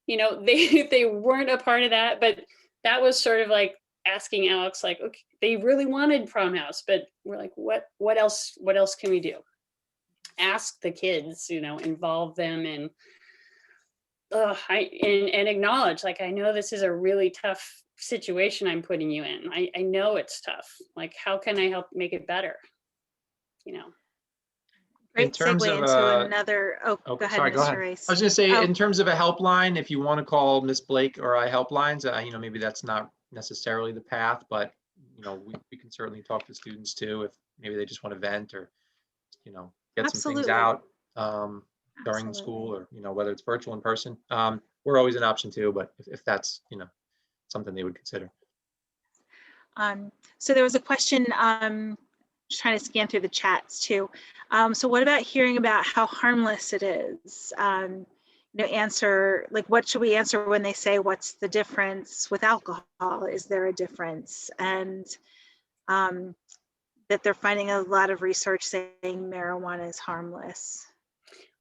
they weren't a part of that. But that was sort of like asking Alex, like, okay, they really wanted prom house, but we're like, what else can we do? Ask the kids, involve them, and and acknowledge, like, I know this is a really tough situation I'm putting you in. I know it's tough. Like, how can I help make it better? Great terms segue of, into another. Oh, go ahead, sorry, go Mr. ahead. Rice. I was going to say, Oh. in terms of a helpline, if you want to call Miss Blake or I helplines, maybe that's not necessarily the path, but we can certainly talk to students too if maybe they just want to vent, or get some things Absolutely. out during the school, or whether it's virtual, in person. We're always an option too, but if that's something they would consider. So there was a question, just trying to scan through the chats too. So what about hearing about how harmless it is? Answer, like, what should we answer when they say, what's the difference with alcohol? Is there a difference? And that they're finding a lot of research saying marijuana is harmless.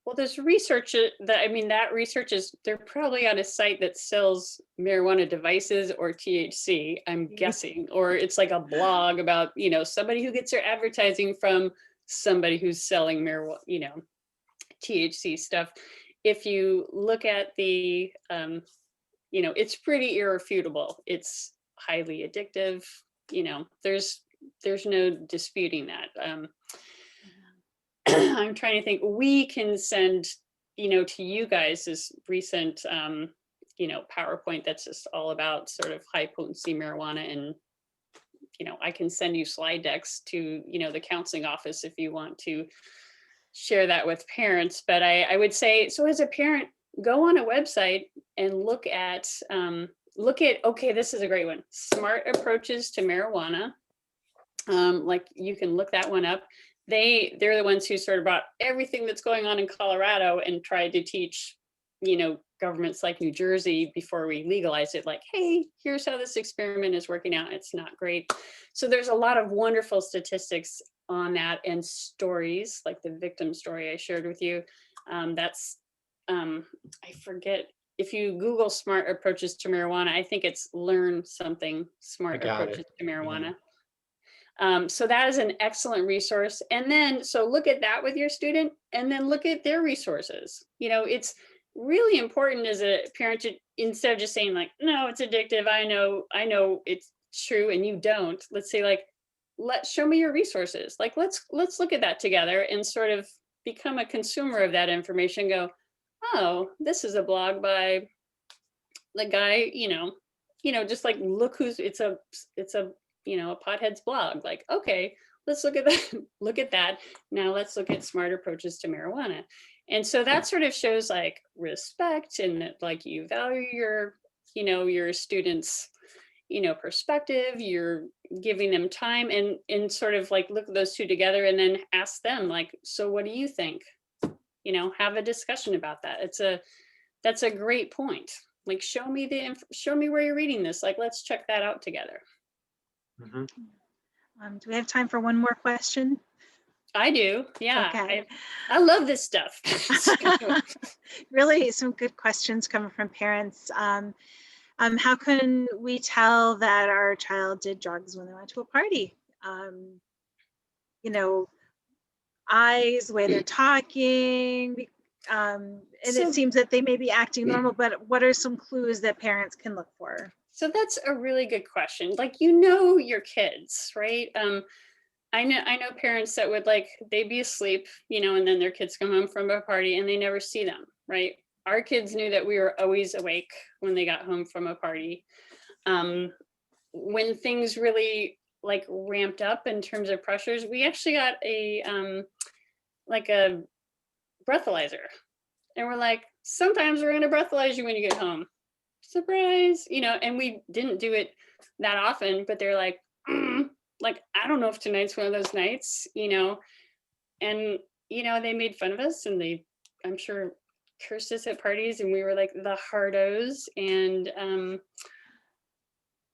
Well, there's research that research is, they're probably on a site that sells marijuana devices or THC, I'm guessing, or it's like a blog about, somebody who gets their advertising from somebody who's selling marijuana, THC stuff. If you look at the, it's pretty irrefutable. It's highly addictive. There's no disputing that. I'm trying to think. We can send, to you guys this recent, PowerPoint that's just all about sort of high potency marijuana, and I can send you slide decks to the counseling office if you want to share that with parents. But I would say, so as a parent, go on a website and look at okay, this is a great one, Smart Approaches to Marijuana. Like, you can look that one up. They're the ones who sort of brought everything that's going on in Colorado and tried to teach, governments like New Jersey before we legalized it, like, hey, here's how this experiment is working out. It's not great. So there's a lot of wonderful statistics on that, and stories, like the victim story I shared with you. I forget, if you Google Smart Approaches to Marijuana, I think it's Learn Something Smart Approaches to Marijuana. So that is an excellent resource. And then, so look at that with your student, and then look at their resources. It's really important as a parent to, instead of just saying like, no, it's addictive, I know it's true, and you don't, let's say, like, show me your resources. Like, let's look at that together and sort of become a consumer of that information. Go, oh, this is a blog by the guy, just like, look who's, it's a a Pothead's blog. Like, okay, let's look at that. Look at that. Now let's look at smart approaches to marijuana. And so that sort of shows like respect, and that like you value your, your students, perspective. You're giving them time, and sort of like look at those two together, and then ask them like, so what do you think? Have a discussion about that. That's a great point. Like, show me where you're reading this. Like, let's check that out together. Mhm. Do we have time for one more question? I do. Yeah. Okay. I love this stuff. Really, some good questions coming from parents. How can we tell that our child did drugs when they went to a party? Eyes, the way they're talking, and it seems that they may be acting normal, but what are some clues that parents can look for? So that's a really good question. Like, your kids, right? I know parents that would they'd be asleep, and then their kids come home from a party and they never see them, right? Our kids knew that we were always awake when they got home from a party. When things really ramped up in terms of pressures, we actually got a breathalyzer, and we're like, sometimes we're going to breathalyze you when you get home. Surprise, and we didn't do it that often, but they're like, I don't know if tonight's one of those nights, and they made fun of us, and they, I'm sure, cursed us at parties, and we were like the hardos. And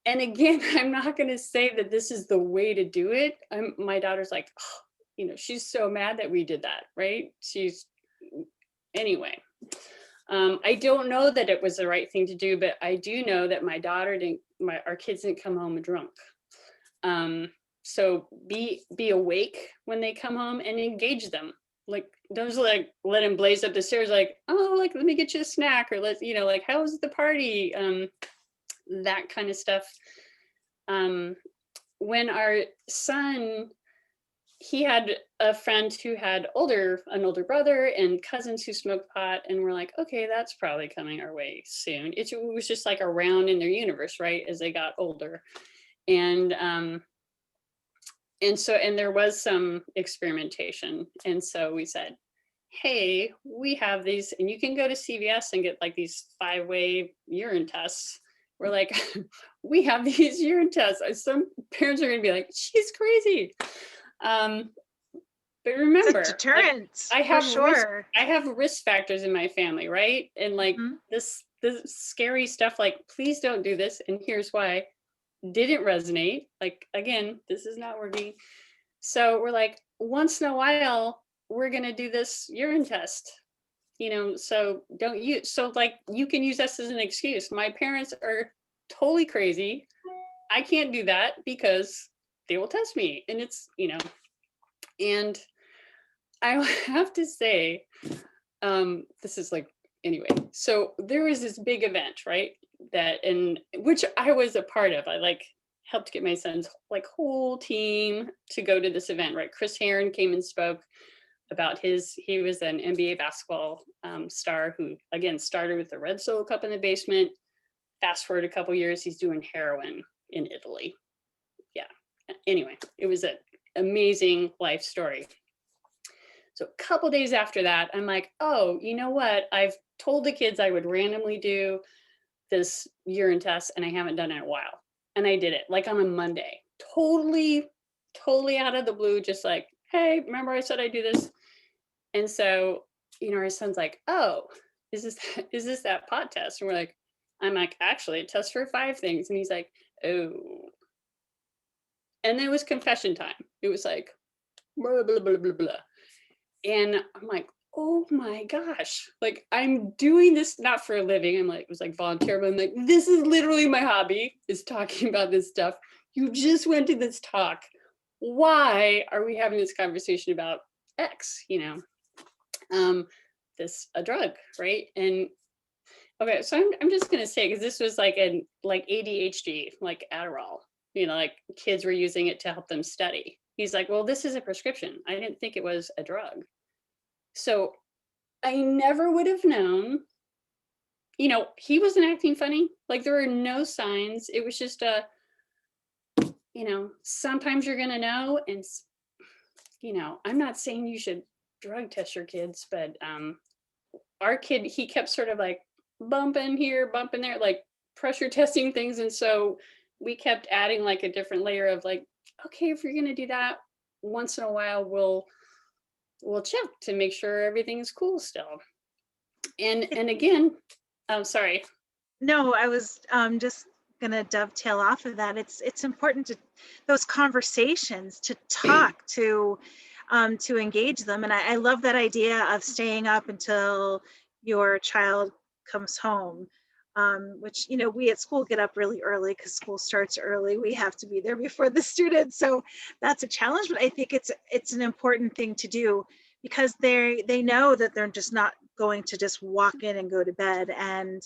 again, I'm not going to say that this is the way to do it. My daughter's like, she's so mad that we did that, right? Anyway. I don't know that it was the right thing to do, but I do know that our kids didn't come home drunk. So be awake when they come home and engage them. Don't let them blaze up the stairs let me get you a snack, or how was the party? That kind of stuff. When our son, he had a friend who had an older brother and cousins who smoked pot, and we're like, okay, that's probably coming our way soon. It was just around in their universe, right, as they got older. And there was some experimentation. And so we said, hey, we have these, and you can go to CVS and get these 5-way urine tests. We're like, we have these urine tests. Some parents are going to be like, she's crazy. But remember, it's a deterrent, I have sure. I have risk factors in my family, right? And this scary stuff, please don't do this, and here's why, didn't resonate. Again, this is not working. So we're like, once in a while, we're gonna do this urine test. So don't use, you can use us as an excuse. My parents are totally crazy. I can't do that because they will test me, and it's, and I have to say, this is anyway, so there was this big event, right? Which I was a part of. I helped get my son's whole team to go to this event, right? Chris Heron came and spoke about he was an NBA basketball star who, again, started with the Red Solo Cup in the basement. Fast forward a couple years, he's doing heroin in Italy. Yeah. Anyway, it was an amazing life story. So a couple days after that, I'm like, oh, you know what? I've told the kids I would randomly do this urine test, and I haven't done it in a while. And I did it on a Monday, totally out of the blue, just hey, remember I said I'd do this? And so, our son's like, oh, is this that pot test? And I'm like, actually, it tests for 5 things. And he's like, oh. And then it was confession time. It was blah, blah, blah, blah, blah. And I'm like, oh my gosh, I'm doing this not for a living. It was volunteer, but I'm like, this is literally my hobby, is talking about this stuff. You just went to this talk. Why are we having this conversation about X, this a drug, right? And okay, so I'm just gonna say, because this was an ADHD, Adderall, kids were using it to help them study. He's like, well, this is a prescription. I didn't think it was a drug. So I never would have known, he wasn't acting funny. There were no signs. It was just sometimes you're going to know and I'm not saying you should drug test your kids, but our kid, he kept sort of like bumping here, bumping there, like pressure testing things. And so we kept adding like a different layer of like, okay, if you're going to do that once in a while, we'll check to make sure everything's cool still. And again, I'm sorry. No, I was just going to dovetail off of that. It's important to those conversations, to talk, to engage them. And I love that idea of staying up until your child comes home, which, we at school get up really early because school starts early. We have to be there before the students. So that's a challenge, but I think it's an important thing to do because they know that they're just not going to just walk in and go to bed. And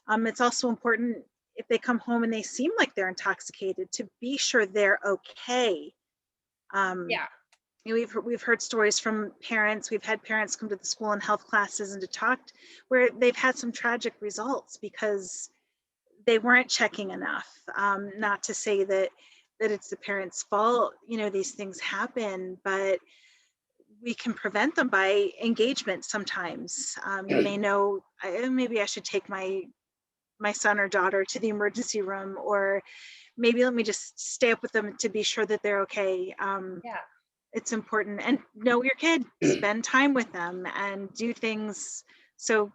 it's also important if they come home and they seem like they're intoxicated to be sure they're okay. Yeah. We've heard stories from parents. We've had parents come to the school and health classes and to talk where they've had some tragic results because they weren't checking enough. Not to say that it's the parents' fault. These things happen, but we can prevent them by engagement sometimes. You may know, maybe I should take my son or daughter to the emergency room, or maybe let me just stay up with them to be sure that they're okay. Yeah. It's important. And know your kid, spend time with them and do things so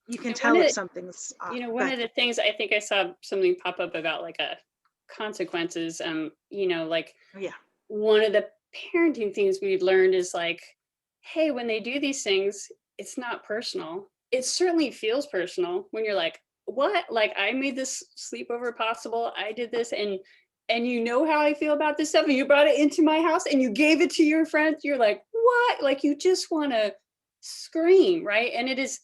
you can tell if something's off. One of the things I think I saw something pop up about like consequences, like Yeah. one of the parenting things we've learned is like, hey, when they do these things, it's not personal. It certainly feels personal when you're like, what? Like, I made this sleepover possible. I did this, and how I feel about this stuff, and you brought it into my house and you gave it to your friends. You're like, what? Like, you just want to scream, right? And it is,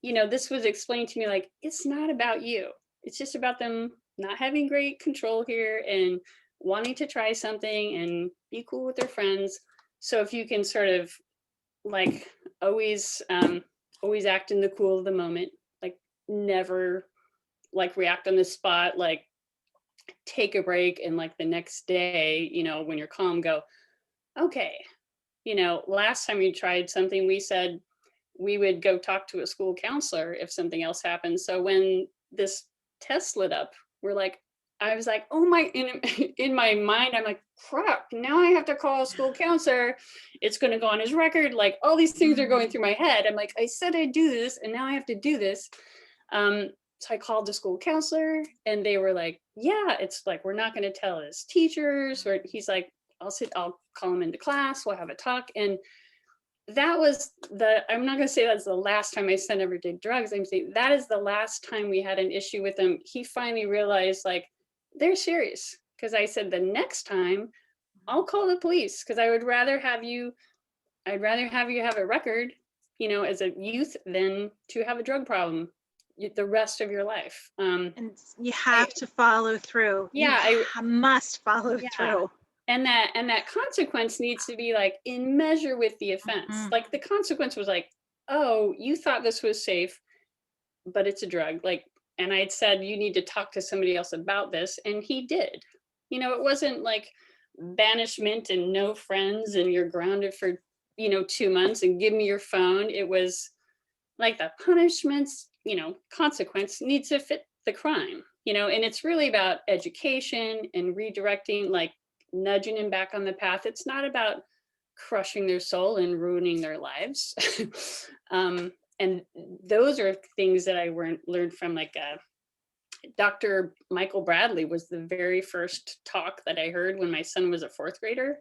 this was explained to me like, it's not about you. It's just about them not having great control here and wanting to try something and be cool with their friends. So if you can sort of like always act in the cool of the moment, like never like react on the spot, like take a break, and like the next day, when you're calm, go, okay, last time you tried something, we said we would go talk to a school counselor if something else happened. So when this test lit up, I was like, oh my, in my mind, I'm like, crap, now I have to call a school counselor. It's going to go on his record. Like all these things are going through my head. I'm like, I said I'd do this and now I have to do this. So I called the school counselor and they were like, yeah, it's like, we're not going to tell his teachers. Or he's like, I'll call him into class. We'll have a talk. And that was I'm not going to say that's the last time my son ever did drugs. I'm saying that is the last time we had an issue with him. He finally realized like, they're serious. Because I said, the next time I'll call the police because I would rather have you have a record, as a youth than to have a drug problem the rest of your life. And you have to follow through. Yeah, I must follow through. And that consequence needs to be like in measure with the offense. Like the consequence was like, oh, you thought this was safe, but it's a drug. Like, and I'd said, you need to talk to somebody else about this. And he did. It wasn't like banishment and no friends and you're grounded for, 2 months and give me your phone. It was like the punishments, consequence needs to fit the crime, and it's really about education and redirecting, like nudging them back on the path. It's not about crushing their soul and ruining their lives. And those are things that I learned from like Dr. Michael Bradley was the very first talk that I heard when my son was a 4th grader.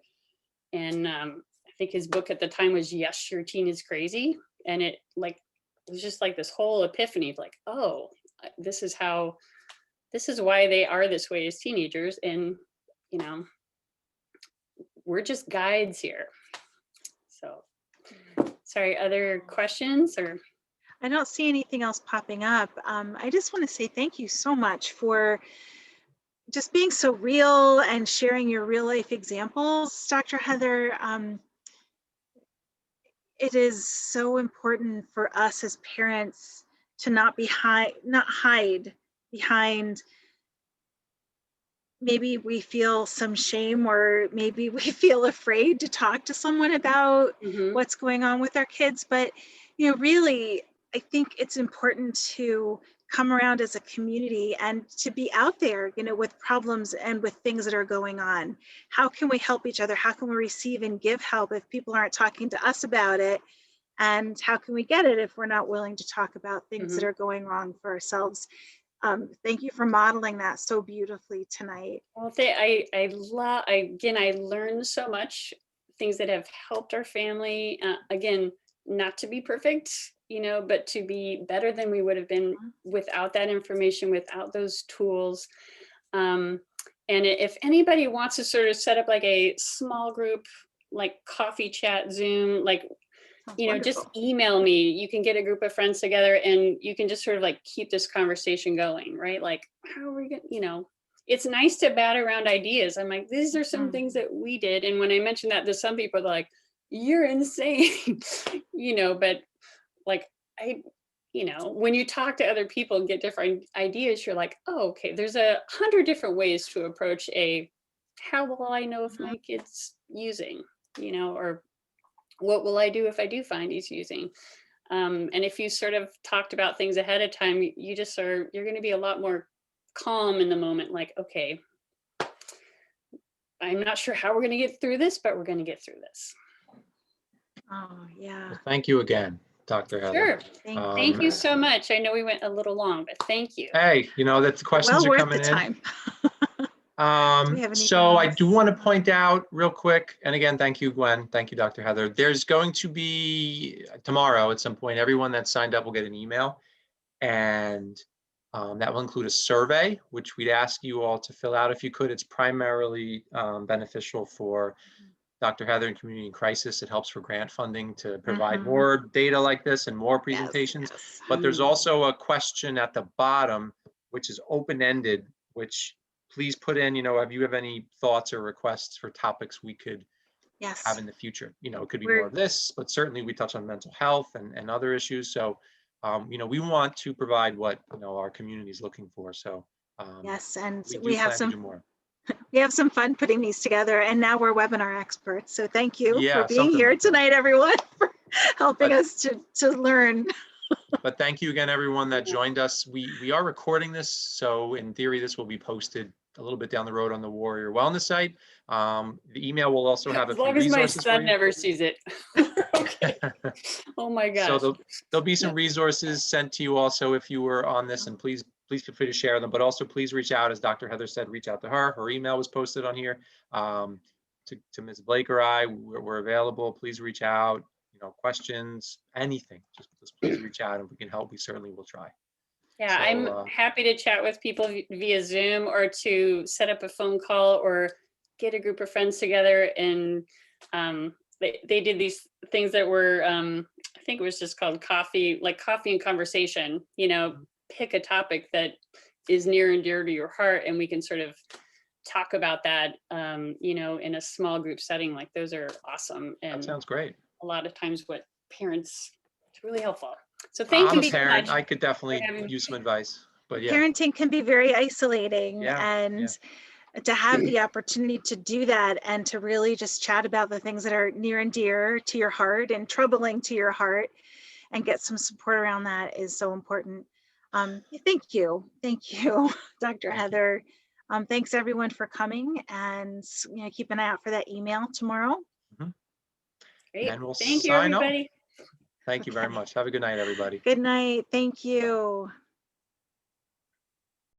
And I think his book at the time was Yes, Your Teen is Crazy. And it was just like this whole epiphany of like, oh, this is why they are this way as teenagers. And, we're just guides here. So, sorry, other questions or? I don't see anything else popping up. I just want to say thank you so much for just being so real and sharing your real life examples, Dr. Heather. It is so important for us as parents to not hide behind maybe we feel some shame, or maybe we feel afraid to talk to someone about Mhm. what's going on with our kids. But, really, I think it's important to come around as a community and to be out there, with problems and with things that are going on. How can we help each other? How can we receive and give help if people aren't talking to us about it? And how can we get it if we're not willing to talk about things that Mhm. are going wrong for ourselves? Thank you for modeling that so beautifully tonight. Well, I love, again, I learned so much, things that have helped our family. Again, not to be perfect, but to be better than we would have been without that information, without those tools. Um, and if anybody wants to sort of set up like a small group, like coffee chat, Zoom, like, Sounds just wonderful. email me. You can get a group of friends together and you can just sort of like keep this conversation going, right? Like, how are we going to, it's nice to bat around ideas. I'm like, these are some Mhm. things that we did. And when I mentioned that to some people, they're like, you're insane, but like, when you talk to other people and get different ideas, you're like, oh, okay, there's 100 different ways to approach how will I know if my kid's using, or what will I do if I do find he's using? And if you sort of talked about things ahead of time, you just you're going to be a lot more calm in the moment. Like, okay, I'm not sure how we're going to get through this, but we're going to get through this. Oh, yeah. Well, thank you again, Dr. Heather. Sure. Thank Thank you so much. I know we went a little long, but thank you. Hey, that the questions Well are worth the coming in. time. Do we have anything So I else? do want to point out real quick, and again, thank you, Gwen. Thank you, Dr. Heather. There's going to be tomorrow at some point, everyone that signed up will get an email, and that will include a survey, which we'd ask you all to fill out if you could. It's primarily beneficial for Dr. Heather in Community in Crisis. It helps for grant funding to provide Mhm. more data like this and more Yes, presentations. yes. But there's also a question at the bottom, which is open-ended, which please put in, have you have any thoughts or requests for topics we could have Yes. in the future? It could be We're more of this, but certainly we touch on mental health and other issues. So, we want to provide what, our community is looking for. So yes, and we do we have plan to do more. fun putting these together, and now we're webinar experts. So thank you for Yeah, being something here like that. tonight, everyone, for helping But us to learn. But thank you again, everyone that joined us. We are recording this, so in theory, this will be posted a little bit down the road on the Warrior Wellness site. The email will also have a As few long as my resources for son you. never sees it. Okay. Oh my So gosh. there'll be some resources sent to you also if you were on this, and please feel free to share them. But also please reach out, as Dr. Heather said, reach out to her. Her email was posted on here. To Ms. Blake or I, we're available. Please reach out. Questions, anything, just please reach out, and if we can help, we certainly will try. Yeah, So, I'm happy to chat with people via Zoom, or to set up a phone call, or get a group of friends together. And they did these things that were, I think it was just called coffee and conversation, pick a topic that is near and dear to your heart, and we can sort of talk about that, in a small group setting. Like, those are awesome. that And sounds great. a lot of times what parents, it's really helpful. So thank I'm you a so parent. much I could for definitely having. use some advice, but yeah, Parenting can be very isolating, yeah. and to have the opportunity to do that and to really just chat about the things that are near and dear to your heart and troubling to your heart, and get some support around that is so important. Thank you, Dr. Thank you. Heather. Thanks everyone for coming, and keep an eye out for that email tomorrow. Great. And we'll Thank you, sign off. everybody. Thank you very Okay. much. Have a good night, everybody. Good night. Thank you.